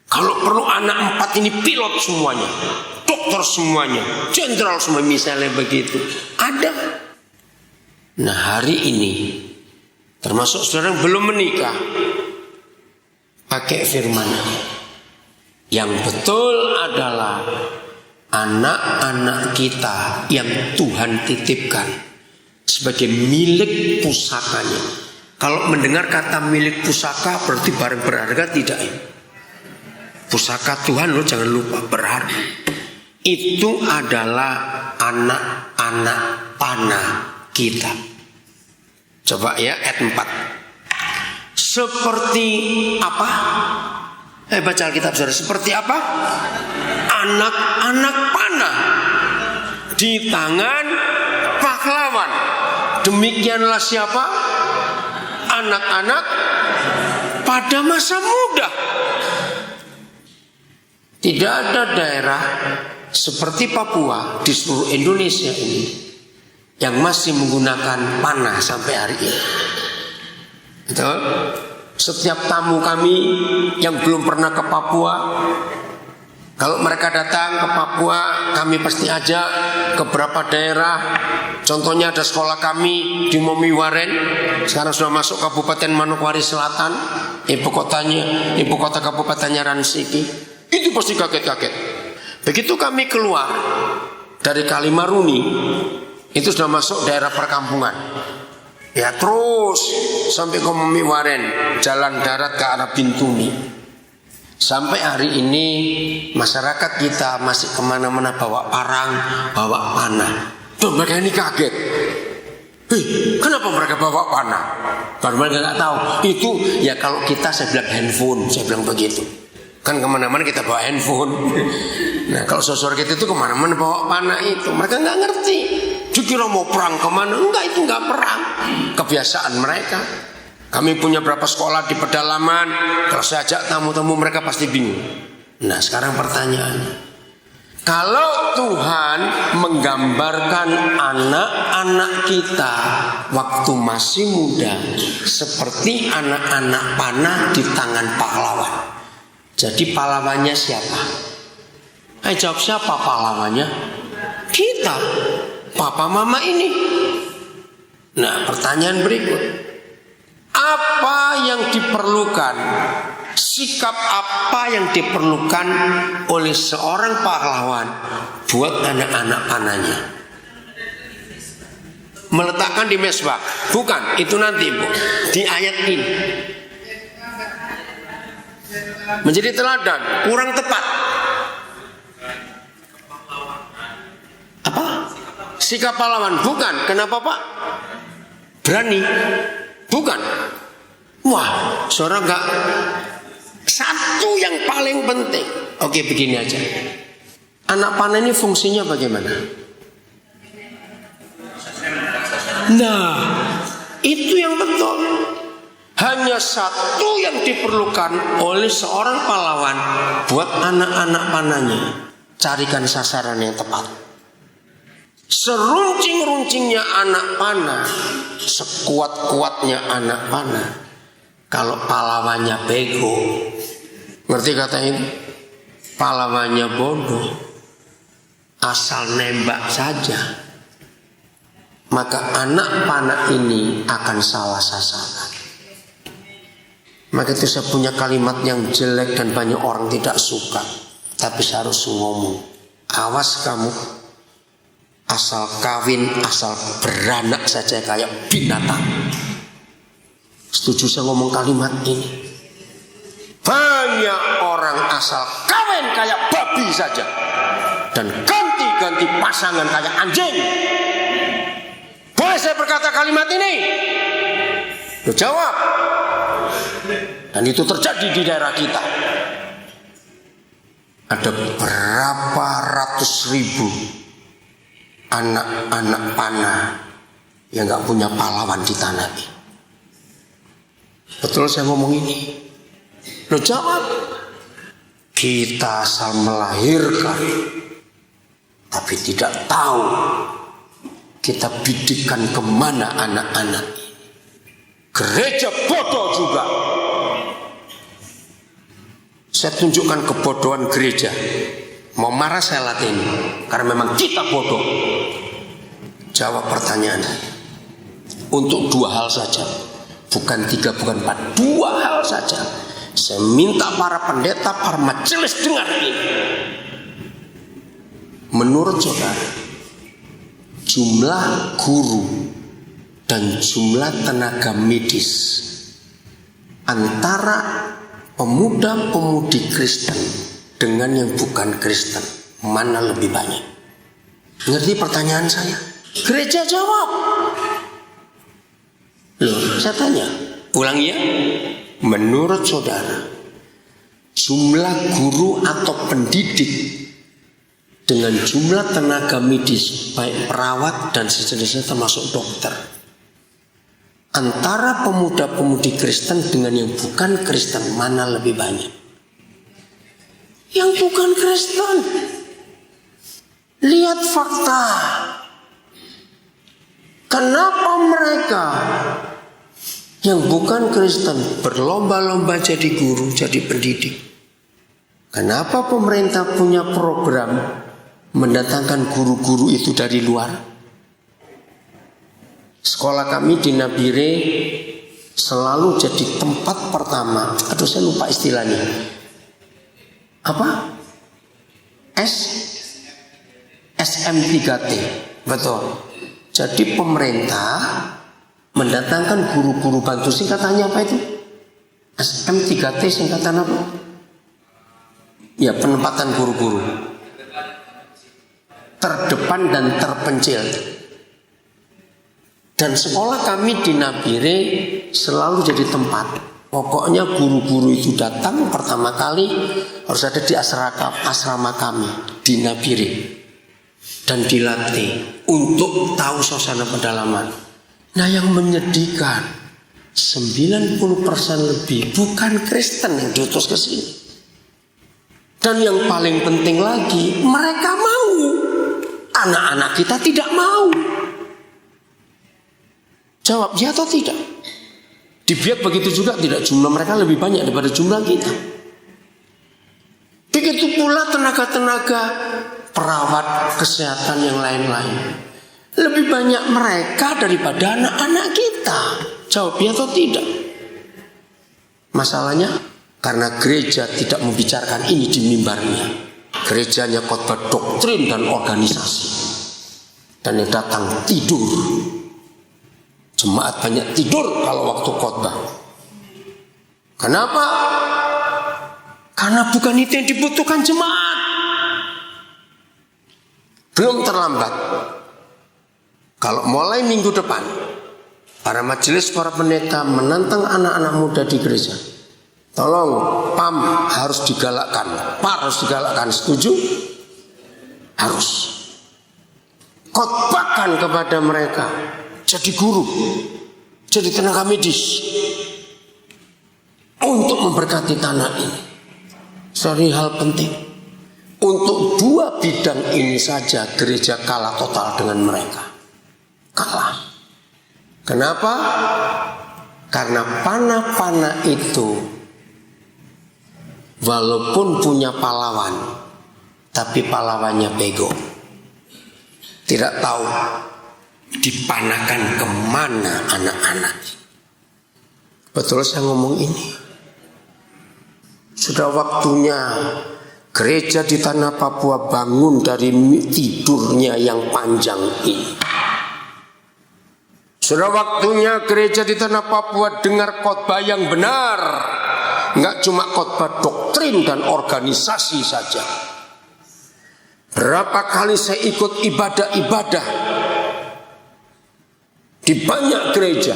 Kalau perlu anak 4 ini pilot semuanya, dokter semuanya, jenderal semua, misalnya begitu. Ada. Nah, hari ini termasuk saudara yang belum menikah, pakai firman. Yang betul adalah anak-anak kita yang Tuhan titipkan sebagai milik pusakanya. Kalau mendengar kata milik pusaka berarti barang berharga, tidak. Pusaka Tuhan loh, jangan lupa, berharga. Itu adalah anak-anak panah kita. Coba ya ayat 4. Seperti apa? Baca Alkitab saudara. Seperti apa? Anak-anak panah di tangan pahlawan. Demikianlah siapa? Anak-anak pada masa muda. Tidak ada daerah seperti Papua di seluruh Indonesia ini yang masih menggunakan panah sampai hari ini. Betul? Setiap tamu kami yang belum pernah ke Papua, kalau mereka datang ke Papua, kami pasti ajak ke beberapa daerah. Contohnya ada sekolah kami di Momiwaren, sekarang sudah masuk Kabupaten Manokwari Selatan, ibu kota kabupatennya Ransiki. Itu pasti kaget-kaget. Begitu kami keluar dari Kalimaruni, itu sudah masuk daerah perkampungan. Ya terus sampai ke Momiwaren, jalan darat ke arah Bintuni. Sampai hari ini masyarakat kita masih kemana-mana bawa parang, bawa panah. Tuh mereka ini kaget. Kenapa mereka bawa panah? Karena mereka nggak tahu. Itu ya kalau kita, saya bilang handphone, saya bilang begitu. Kan kemana-mana kita bawa handphone. Nah kalau saudara kita itu kemana-mana bawa panah itu, mereka nggak ngerti. Dikira mau perang kemana? Enggak, itu nggak perang. Kebiasaan mereka. Kami punya berapa sekolah di pedalaman. Kalau saya ajak tamu-tamu mereka pasti bingung. Nah sekarang pertanyaannya, kalau Tuhan menggambarkan anak-anak kita waktu masih muda seperti anak-anak panah di tangan pahlawan, jadi pahlawannya siapa? Jawab, siapa pahlawannya? Kita, papa mama ini. Nah pertanyaan berikut, apa yang diperlukan, sikap apa yang diperlukan oleh seorang pahlawan buat anak-anak panahnya? Meletakkan di mesbah? Bukan, itu nanti Bu, di ayat ini. Menjadi teladan, kurang tepat. Apa? Sikap pahlawan? Bukan. Kenapa Pak? Berani? Bukan. Wah, saudara enggak. Satu yang paling penting. Oke, begini aja. Anak panah ini fungsinya bagaimana? Nah, itu yang betul. Hanya satu yang diperlukan oleh seorang pahlawan buat anak-anak panahnya. Carikan sasaran yang tepat. Seruncing-runcingnya anak panah, sekuat-kuatnya anak panah, kalau pahlawannya bego, ngerti kata ini? Pahlawannya bodoh, asal nembak saja, maka anak panah ini akan salah sasaran. Maka itu saya punya kalimat yang jelek dan banyak orang tidak suka, tapi saya harus ngomong. Awas kamu, asal kawin, asal beranak saja kayak binatang. Setuju saya ngomong kalimat ini? Banyak orang asal kawin kayak babi saja dan ganti-ganti pasangan kayak anjing. Boleh saya berkata kalimat ini? Lo jawab. Dan itu terjadi di daerah kita. Ada berapa ratus ribu anak-anak panah yang gak punya pahlawan di tanah ini. Betul saya ngomong ini? Lo jawab. Kita asal melahirkan, tapi tidak tahu kita bidikan kemana anak-anak ini. Gereja bodoh juga. Saya tunjukkan kebodohan gereja. Mau marah saya latih ini, karena memang kita bodoh. Jawab pertanyaan untuk dua hal saja, bukan tiga, bukan empat, dua hal saja. Saya minta para pendeta, para majelis dengar ini. Menurut saudara, jumlah guru dan jumlah tenaga medis antara pemuda-pemudi Kristen dengan yang bukan Kristen, mana lebih banyak? Ngerti pertanyaan saya? Gereja jawab. Loh, saya tanya, ulang ya. Menurut saudara, jumlah guru atau pendidik dengan jumlah tenaga medis, baik perawat dan sejenisnya termasuk dokter, antara pemuda-pemudi Kristen dengan yang bukan Kristen, mana lebih banyak? Yang bukan Kristen. Lihat fakta. Kenapa mereka yang bukan Kristen berlomba-lomba jadi guru, jadi pendidik? Kenapa pemerintah punya program mendatangkan guru-guru itu dari luar? Sekolah kami di Nabire selalu jadi tempat pertama. Aduh, saya lupa istilahnya. Apa? SM3T. Betul. Jadi pemerintah mendatangkan guru-guru bantu, singkatannya apa itu? SM3T singkatan apa? Ya, penempatan guru-guru terdepan dan terpencil. Dan sekolah kami di Nabire selalu jadi tempat. Pokoknya guru-guru itu datang pertama kali harus ada di asrama kami di Nabire dan dilatih untuk tahu suasana pedalaman. Nah, yang menyedihkan 90% lebih bukan Kristen yang diutus ke sini. Dan yang paling penting lagi, mereka mau. Anak-anak kita tidak mau. Jawab ya atau tidak? Di Biak begitu juga, tidak, jumlah mereka lebih banyak daripada jumlah kita. Begitu pula tenaga-tenaga perawat kesehatan yang lain-lain. Lebih banyak mereka daripada anak-anak kita. Jawab ya atau tidak? Masalahnya karena gereja tidak membicarakan ini di mimbarnya. Gerejanya khotbah doktrin dan organisasi. Dan yang datang tidur. Jemaat banyak tidur kalau waktu khotbah. Kenapa? Karena bukan itu yang dibutuhkan jemaat. Belum terlambat. Kalau mulai minggu depan, para majelis, para pendeta menantang anak-anak muda di gereja. Tolong, PAM harus digalakkan, PAR harus digalakkan, setuju? Harus. Khotbahkan kepada mereka. Jadi guru, jadi tenaga medis untuk memberkati tanah ini. Satu hal penting, untuk dua bidang ini saja gereja kalah total dengan mereka. Kalah. Kenapa? Karena panah-panah itu walaupun punya pahlawan, tapi pahlawannya bego. Tidak tahu dipanahkan kemana anak-anak. Betul saya ngomong ini. Sudah waktunya gereja di tanah Papua bangun dari tidurnya yang panjang ini. Sudah waktunya gereja di tanah Papua dengar khotbah yang benar. Enggak cuma khotbah doktrin dan organisasi saja. Berapa kali saya ikut ibadah-ibadah di banyak gereja,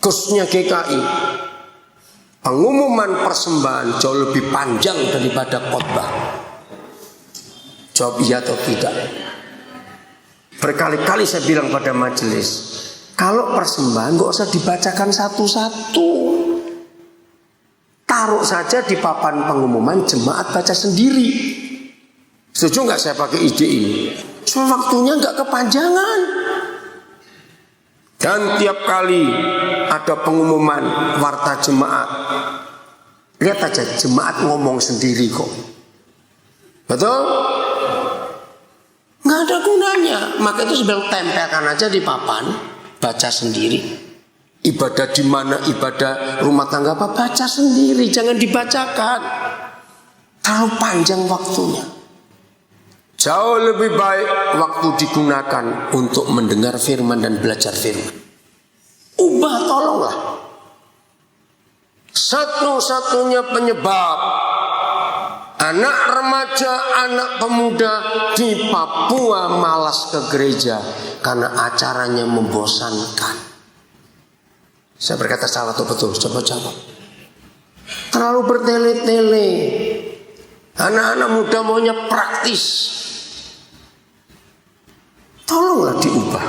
khususnya GKI, pengumuman persembahan jauh lebih panjang daripada khotbah. Jawab iya atau tidak? Berkali-kali saya bilang pada majelis, kalau persembahan gak usah dibacakan satu-satu, taruh saja di papan pengumuman, jemaat baca sendiri. Setuju gak saya pakai ide ini? Soal waktunya gak kepanjangan. Dan tiap kali ada pengumuman warta jemaat, lihat aja jemaat ngomong sendiri kok. Betul? Nggak ada gunanya. Maka itu sebenarnya tempelkan aja di papan, baca sendiri. Ibadah di mana, ibadah rumah tangga apa, baca sendiri, jangan dibacakan. Terlalu panjang waktunya. Jauh lebih baik waktu digunakan untuk mendengar firman dan belajar firman. Ubah, tolonglah. Satu-satunya penyebab anak remaja, anak pemuda di Papua malas ke gereja karena acaranya membosankan. Saya berkata salah atau betul? Coba jawab. Terlalu bertele-tele. Anak-anak muda maunya praktis. Tolonglah diubah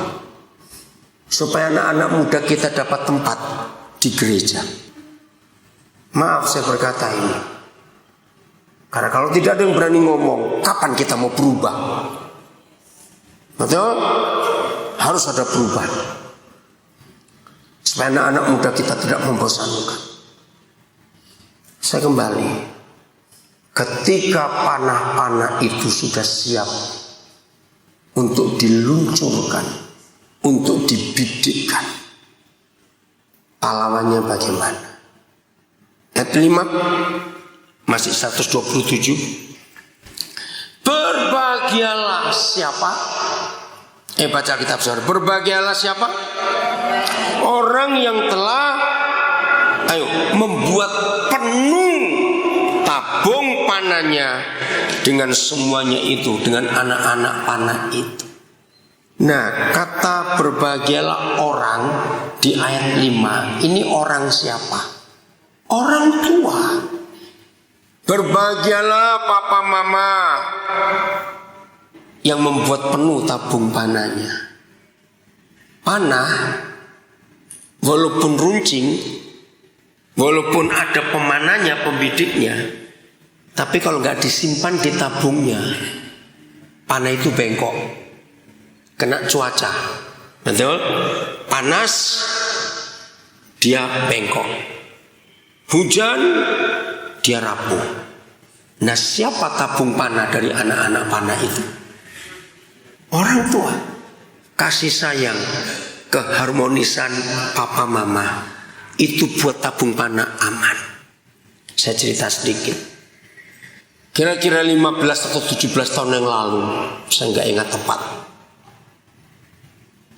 supaya anak-anak muda kita dapat tempat di gereja. Maaf saya berkata ini, karena kalau tidak ada yang berani ngomong, kapan kita mau berubah? Betul? Harus ada perubahan supaya anak-anak muda kita tidak membosankan. Saya kembali, ketika panah-panah itu sudah siap untuk diluncurkan, untuk dibidikkan, pahlawannya bagaimana? Ayat 5 masih 127. Berbahagialah siapa? Baca kitab saudara. Berbahagialah siapa? Orang yang telah membuat penuh tabung panahnya dengan semuanya itu, dengan anak-anak panah itu. Nah, kata berbahagialah orang di ayat 5, ini orang siapa? Orang tua. Berbahagialah papa mama yang membuat penuh tabung panahnya. Panah walaupun runcing, walaupun ada pemanahnya, pembidiknya, tapi kalau nggak disimpan di tabungnya, panah itu bengkok, kena cuaca, betul? Panas, dia bengkok. Hujan, dia rapuh. Nah, siapa tabung panah dari anak-anak panah itu? Orang tua. Kasih sayang, keharmonisan papa mama itu buat tabung panah aman. Saya cerita sedikit. Kira-kira 15 atau 17 tahun yang lalu, saya nggak ingat tepat.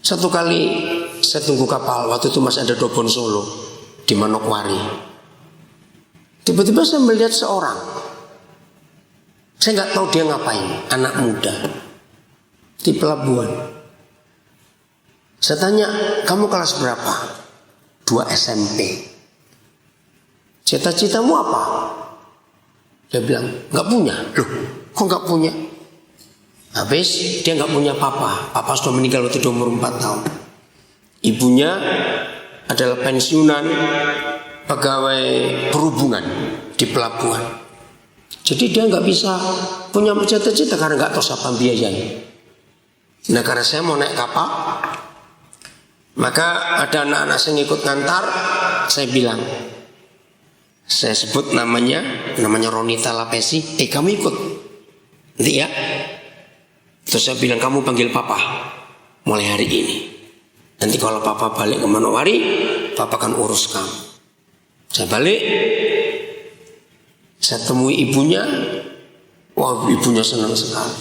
Satu kali saya tunggu kapal, waktu itu masih ada Dobon Solo di Manokwari. Tiba-tiba saya melihat seorang, saya nggak tahu dia ngapain, anak muda di pelabuhan. Saya tanya, kamu kelas berapa? 2 SMP. Cita-citamu apa? Dia bilang, nggak punya. Loh, kok nggak punya? Habis dia nggak punya papa. Papa sudah meninggal waktu dia umur 4 tahun. Ibunya adalah pensiunan pegawai perhubungan di pelabuhan. Jadi dia nggak bisa punya cita-cita karena nggak tahu siapa biayanya. Nah, karena saya mau naik kapal, maka ada anak-anak saya ngikut ngantar. Saya bilang, saya sebut namanya Ronita Lapesi. Kamu ikut nanti ya. Terus saya bilang, kamu panggil papa mulai hari ini. Nanti kalau papa balik ke Manowari, papa akan urus kamu. Saya balik, saya temui ibunya. Wah, ibunya senang sekali.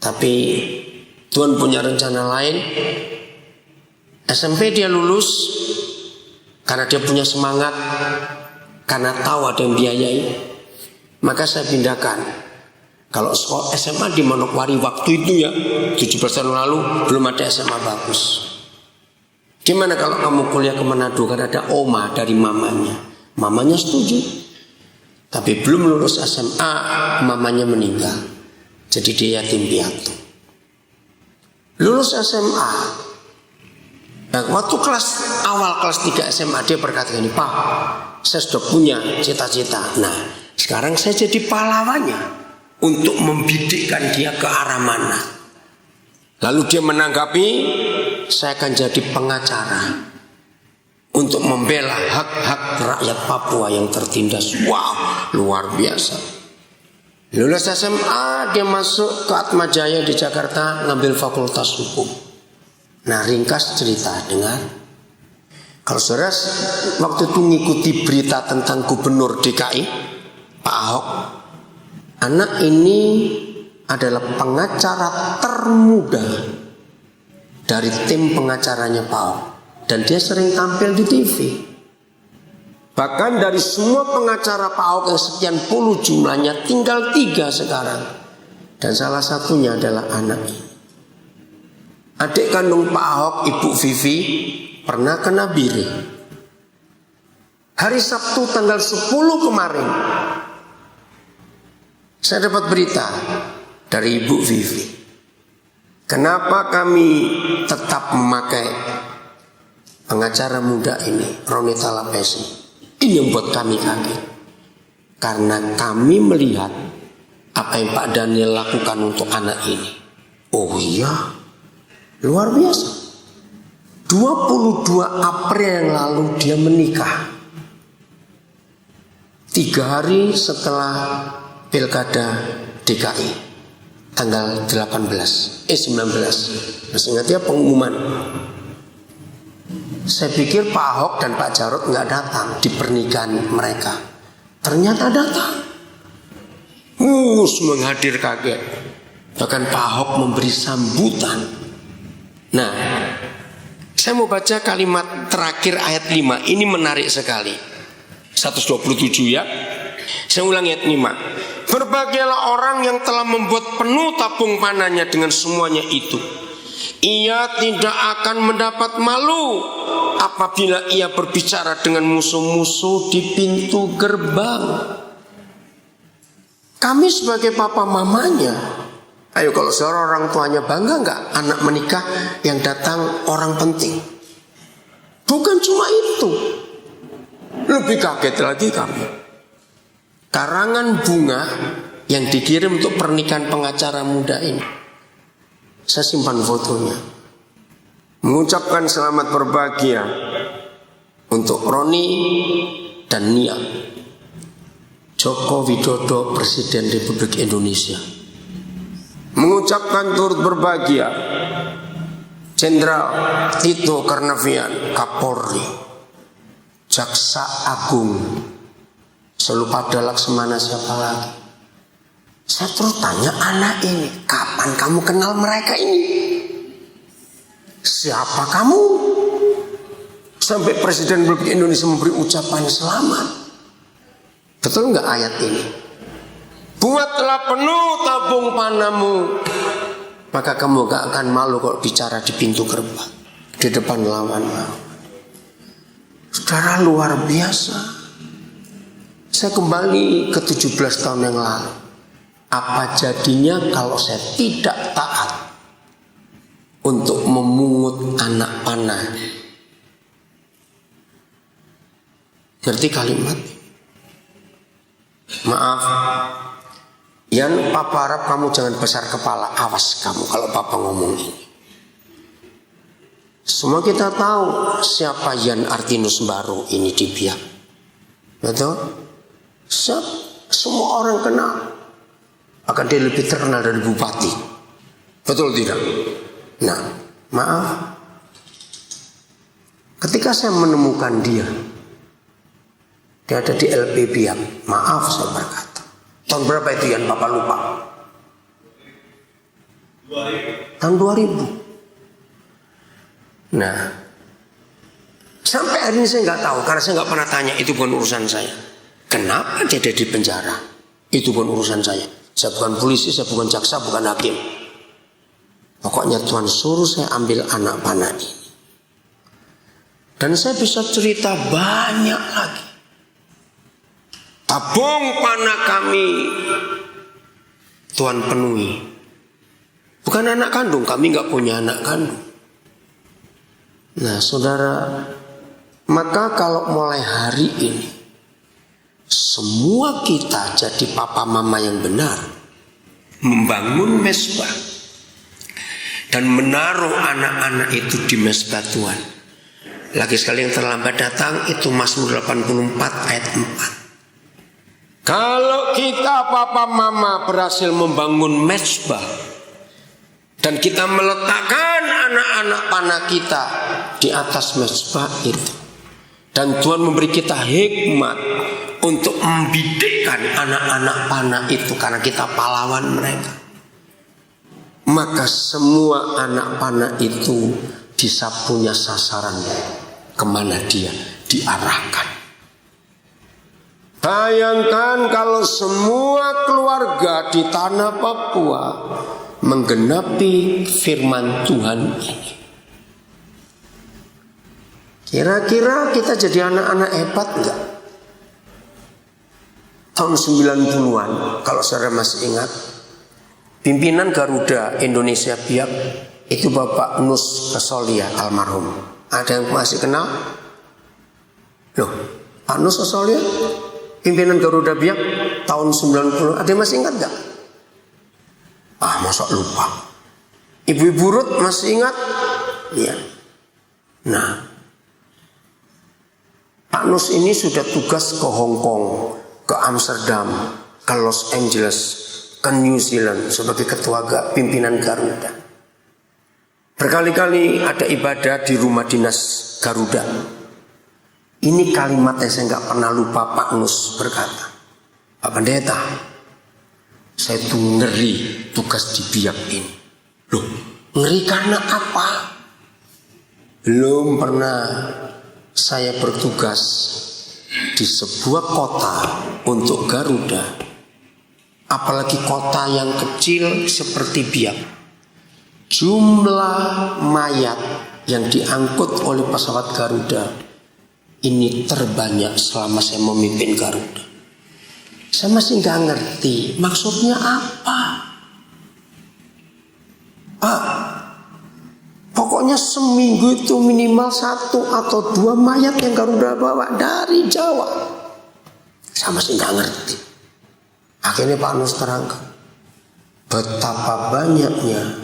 Tapi Tuhan punya rencana lain. SMP dia lulus karena dia punya semangat, karena tahu ada yang biayai. Maka saya pindahkan. Kalau sekolah SMA di Manokwari waktu itu ya 17 tahun lalu belum ada SMA bagus. Gimana kalau kamu kuliah ke Manado? Karena ada oma dari mamanya. Mamanya setuju. Tapi belum lulus SMA, mamanya meninggal. Jadi dia yatim piatu. Lulus SMA. Nah, waktu awal kelas 3 SMA dia berkata gini, Pak, saya sudah punya cita-cita. Nah, sekarang saya jadi pahlawannya untuk membidikkan dia ke arah mana. Lalu dia menanggapi, saya akan jadi pengacara untuk membela hak-hak rakyat Papua yang tertindas. Wow, luar biasa. Lulus SMA, dia masuk ke Atmajaya di Jakarta, ngambil fakultas hukum. Nah, ringkas cerita dengar. Kalau saudara waktu itu ngikuti berita tentang gubernur DKI, Pak Ahok, anak ini adalah pengacara termuda dari tim pengacaranya Pak Ahok. Dan dia sering tampil di TV. Bahkan dari semua pengacara Pak Ahok yang sekian puluh jumlahnya, tinggal 3 sekarang. Dan salah satunya adalah anak ini. Adik kandung Pak Ahok, Ibu Vivi, pernah kena BIRI. Hari Sabtu tanggal 10 kemarin, saya dapat berita dari Ibu Vivi. Kenapa kami tetap memakai pengacara muda ini, Ronita Lapesi? Ini yang buat kami kaget. Karena kami melihat apa yang Pak Daniel lakukan untuk anak ini. Oh iya, luar biasa. 22 April yang lalu dia menikah. 3 hari setelah Pilkada DKI tanggal 19. Masih ingat ya pengumuman. Saya pikir Pak Ahok dan Pak Jarod nggak datang di pernikahan mereka. Ternyata datang. Menghadir kaget. Bahkan Pak Ahok memberi sambutan. Nah, saya mau baca kalimat terakhir ayat 5. Ini menarik sekali. 127 ya. Saya ulangi ayat 5. Berbahagialah orang yang telah membuat penuh tabung panahnya dengan semuanya itu. Ia tidak akan mendapat malu apabila ia berbicara dengan musuh-musuh di pintu gerbang. Kami sebagai papa mamanya, ayo kalau seorang orang tuanya bangga nggak anak menikah yang datang orang penting? Bukan cuma itu. Lebih kaget lagi kami. Karangan bunga yang dikirim untuk pernikahan pengacara muda ini. Saya simpan fotonya. Mengucapkan selamat berbahagia untuk Roni dan Nia. Joko Widodo Presiden Republik Indonesia. Mengucapkan turut berbahagia Jenderal Tito Karnavian Kapolri, Jaksa Agung, selalu pada Laksamana siapa lagi. Saya terus tanya anak ini, kapan kamu kenal mereka ini? Siapa kamu? Sampai Presiden Republik Indonesia memberi ucapan selamat. Betul nggak ayat ini? Buatlah penuh tabung panahmu, maka kamu gak akan malu kalau bicara di pintu gerbang, di depan lawan-lawan. Saudara, luar biasa. Saya kembali ke 17 tahun yang lalu. Apa jadinya kalau saya tidak taat untuk memungut anak panah? Ngerti kalimat? Maaf, Yan, papa harap kamu jangan besar kepala. Awas kamu kalau papa ngomong ini. Semua kita tahu siapa Yan Artinus Baru ini di Biak. Betul? Semua orang kenal. Akan dia lebih terkenal dari bupati. Betul tidak? Nah, maaf. Ketika saya menemukan dia ada di LP Biak. Maaf saya berkata. Tahun berapa itu Yan? Papa lupa. 2000. Tahun 2000. Nah, sampai hari ini saya nggak tahu karena saya nggak pernah tanya, itu bukan urusan saya. Kenapa dia ada di penjara? Itu bukan urusan saya. Saya bukan polisi, saya bukan jaksa, bukan hakim. Pokoknya Tuhan suruh saya ambil anak panah ini. Dan saya bisa cerita banyak lagi. Tabung panah kami Tuhan penuhi. Bukan anak kandung, kami nggak punya anak kandung. Nah saudara, maka kalau mulai hari ini semua kita jadi papa mama yang benar, membangun mezbah dan menaruh anak-anak itu di mezbah Tuhan. Lagi sekali yang terlambat datang itu Mazmur 84 ayat 4. Kalau kita papa mama berhasil membangun mezbah dan kita meletakkan anak-anak panah kita di atas mezbah itu, dan Tuhan memberi kita hikmat untuk membidikkan anak-anak panah itu karena kita pahlawan mereka, maka semua anak panah itu bisa punya sasaran kemana dia diarahkan. Bayangkan kalau semua keluarga di tanah Papua menggenapi firman Tuhan ini. Kira-kira kita jadi anak-anak hebat enggak? Tahun 90-an, kalau saudara masih ingat, pimpinan Garuda Indonesia Biak itu Bapak Nus Kesolia almarhum. Ada yang masih kenal? Loh, Pak Nus Kesolia, pimpinan Garuda Biak tahun 90, ada yang masih ingat enggak? Masa lupa. Ibu-ibu Ruth masih ingat? Iya. Nah, Pak Nus ini sudah tugas ke Hong Kong, ke Amsterdam, ke Los Angeles, ke New Zealand sebagai ketua pimpinan Garuda. Berkali-kali ada ibadah di rumah dinas Garuda. Ini kalimat yang saya nggak pernah lupa. Pak Nus berkata, Pak Pendeta, saya tuh ngeri tugas di Biak ini. Loh, ngeri karena apa? Belum pernah saya bertugas di sebuah kota untuk Garuda, apalagi kota yang kecil seperti Biak. Jumlah mayat yang diangkut oleh pesawat Garuda ini terbanyak selama saya memimpin Garuda. Saya masih nggak ngerti maksudnya apa. Pak, pokoknya seminggu itu minimal 1 atau 2 mayat yang Garuda bawa dari Jawa. Saya masih nggak ngerti. Akhirnya Pak Nus terangkan betapa banyaknya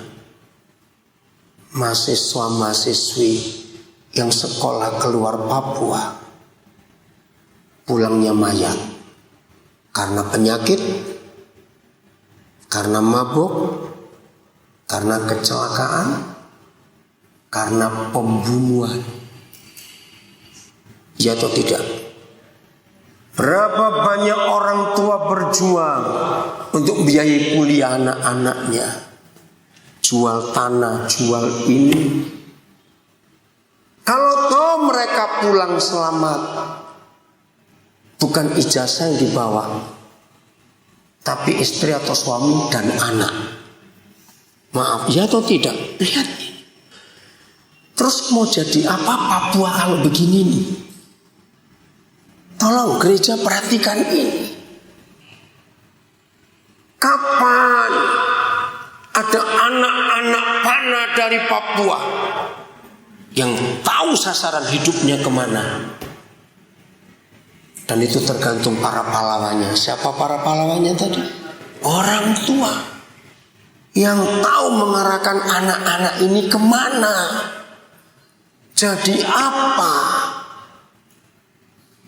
mahasiswa-mahasiswi yang sekolah keluar Papua pulangnya mayat karena penyakit, karena mabuk, karena kecelakaan, karena pembunuhan. Ya atau tidak? Berapa banyak orang tua berjuang untuk biayai kuliah anak-anaknya, jual tanah, jual ini. Kalau toh mereka pulang selamat, bukan ijazah yang dibawa, tapi istri atau suami dan anak. Maaf, ya atau tidak? Lihat. Terus mau jadi apa Papua kalau begini nih? Tolong gereja perhatikan ini. Kapan ada anak-anak panah dari Papua yang tahu sasaran hidupnya kemana? Dan itu tergantung para pahlawannya. Siapa para pahlawannya tadi? Orang tua yang tahu mengarahkan anak-anak ini kemana, jadi apa.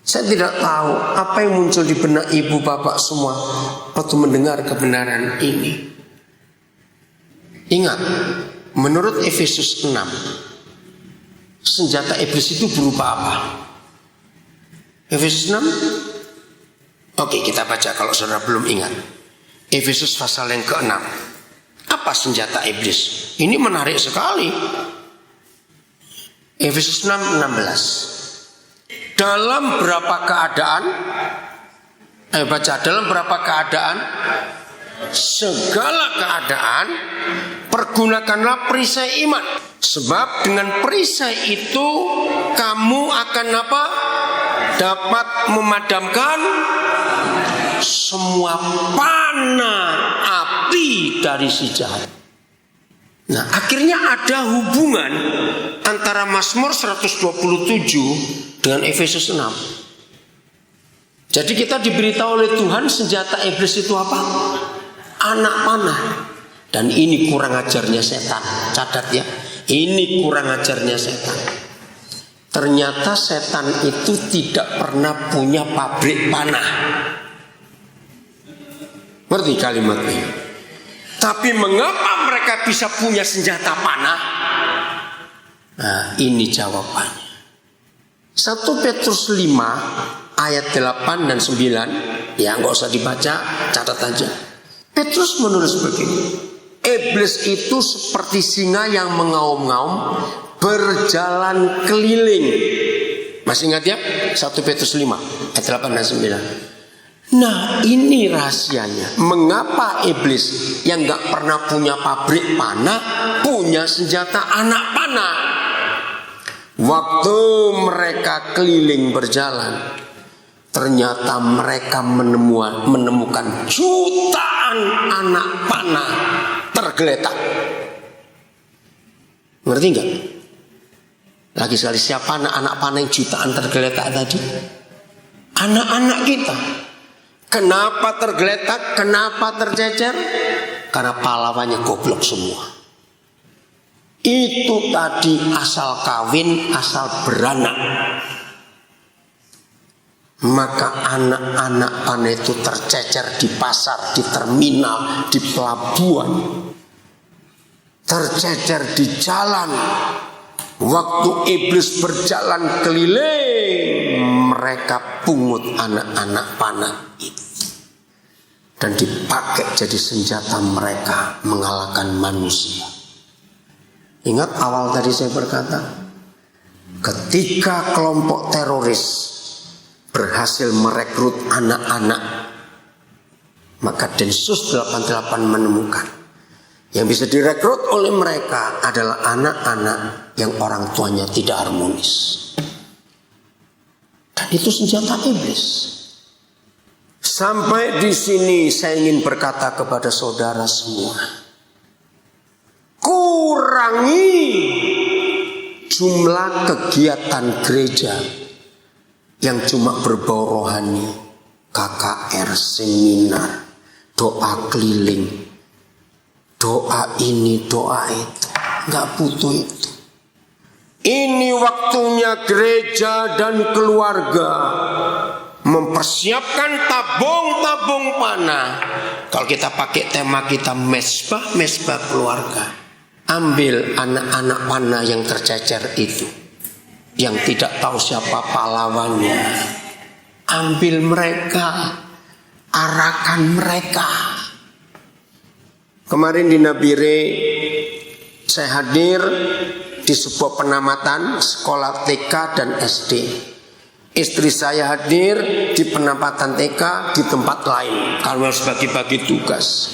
Saya tidak tahu apa yang muncul di benak ibu bapak semua waktu mendengar kebenaran ini. Ingat, menurut Efesus 6, senjata iblis itu berupa apa? Efesus 6? Oke, kita baca kalau saudara belum ingat. Efesus pasal yang ke-6. Apa senjata iblis? Ini menarik sekali. Efesus 6:16. Dalam berapa keadaan? Baca, dalam berapa keadaan? Segala keadaan pergunakanlah perisai iman. Sebab dengan perisai itu kamu akan apa? Dapat memadamkan semua panah api dari si jahat. Nah, akhirnya ada hubungan antara Mazmur 127 dengan Efesus 6. Jadi kita diberitahu oleh Tuhan senjata iblis itu apa? Anak panah. Dan ini kurang ajarnya setan. Catat ya. Ini kurang ajarnya setan. Ternyata setan itu tidak pernah punya pabrik panah. Ngerti kalimat ini? Tapi mengapa mereka bisa punya senjata panah? Nah, ini jawabannya. 1 Petrus 5 ayat 8 dan 9. Ya, nggak usah dibaca, catat aja. Petrus menulis begini. Iblis itu seperti singa yang mengaum-ngaum, berjalan keliling. Masih ingat ya? 1 Petrus 5 ayat 8 dan 9. Nah, ini rahasianya. Mengapa iblis yang gak pernah punya pabrik panah punya senjata anak panah? Waktu mereka keliling berjalan, ternyata mereka menemukan jutaan anak panah tergeletak. Ngerti nggak? Lagi sekali, siapa anak panah yang jutaan tergeletak tadi? Anak-anak kita. Kenapa tergeletak? Kenapa tercecer? Karena pahlawannya goblok semua. Itu tadi asal kawin, asal beranak. Maka anak-anak panah itu tercecer di pasar, di terminal, di pelabuhan, tercecer di jalan. Waktu iblis berjalan keliling, mereka pungut anak-anak panah itu dan dipakai jadi senjata mereka mengalahkan manusia. Ingat awal tadi saya berkata, ketika kelompok teroris berhasil merekrut anak-anak, maka Densus 88 menemukan yang bisa direkrut oleh mereka adalah anak-anak yang orang tuanya tidak harmonis. Dan itu senjata iblis. Sampai di sini saya ingin berkata kepada saudara semua, kurangi jumlah kegiatan gereja yang cuma berbau rohani, KKR, seminar, doa keliling, doa ini, doa itu. Nggak butuh itu. Ini waktunya gereja dan keluarga mempersiapkan tabung-tabung panah. Kalau kita pakai tema kita mesbah keluarga, ambil anak-anak panah yang tercecer itu, yang tidak tahu siapa pahlawannya, ambil mereka, arahkan mereka. Kemarin di Nabire saya hadir di sebuah penamatan sekolah TK dan SD. Istri saya hadir di penamatan TK di tempat lain karena harus bagi-bagi tugas.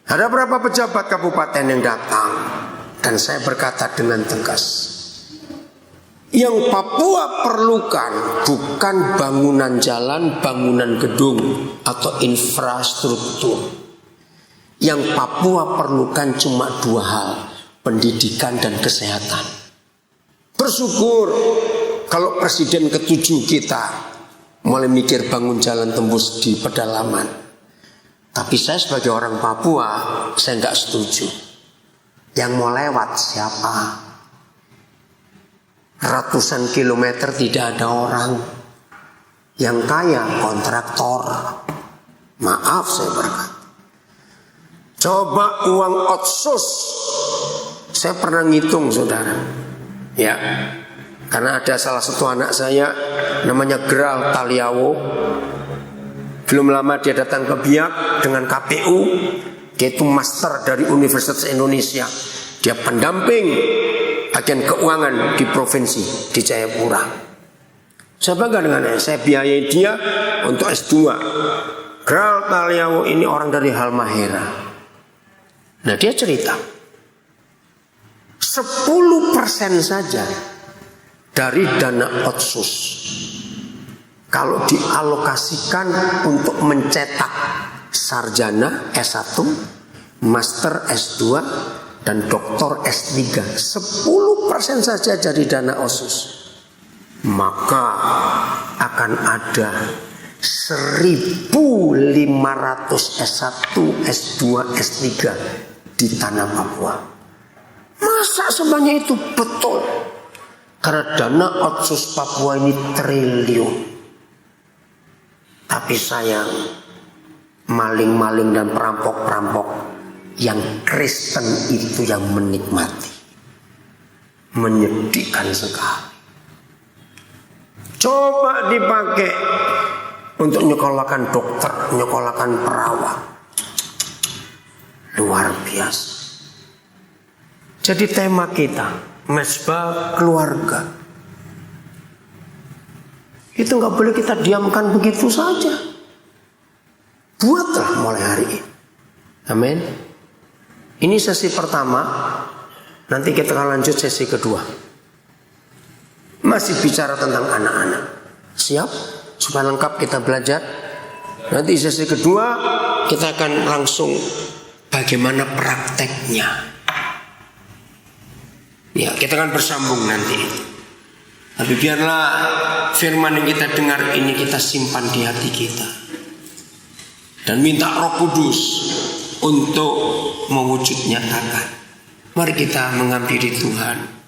Ada beberapa pejabat kabupaten yang datang dan saya berkata dengan tegas, yang Papua perlukan bukan bangunan jalan, bangunan gedung atau infrastruktur. Yang Papua perlukan cuma 2 hal, pendidikan dan kesehatan. Bersyukur kalau presiden ke-7 kita mulai mikir bangun jalan tembus di pedalaman. Tapi saya sebagai orang Papua, saya nggak setuju. Yang mau lewat siapa? Ratusan kilometer tidak ada orang. Yang kaya kontraktor. Maaf saya berkata. Coba uang otsus. Saya pernah ngitung saudara. Ya, karena ada salah satu anak saya namanya Geral Taliawo. Belum lama dia datang ke Biak dengan KPU. Dia itu master dari Universitas Indonesia. Dia pendamping bagian keuangan di provinsi di Jayapura. Saya bangga dengannya. Saya biayai dia untuk S2. Geral Taliawo ini orang dari Halmahera. Nah dia cerita 10% saja dari dana otsus kalau dialokasikan untuk mencetak sarjana S1, master S2 dan doktor S3, 10% saja dari dana otsus, maka akan ada 1.500 S1, S2, S3 di tanah Papua. Masa sebanyak itu? Betul. Karena dana otsus Papua ini triliun. Tapi sayang, maling-maling dan perampok-perampok yang Kristen itu yang menikmati. Menyedihkan sekali. Coba dipakai untuk nyekolahkan dokter, nyekolahkan perawat. luar biasa. Jadi tema kita mesbah keluarga. Itu nggak boleh kita diamkan begitu saja. Buatlah mulai hari ini. Amin. Ini sesi pertama. Nanti kita akan lanjut sesi kedua. Masih bicara tentang anak-anak. Siap? Supaya lengkap kita belajar. Nanti sesi kedua kita akan langsung bagaimana prakteknya. Ya, kita akan bersambung nanti. Tapi biarlah firman yang kita dengar ini kita simpan di hati kita. Dan minta Roh Kudus untuk mewujud nyatakan. Mari kita menghampiri Tuhan.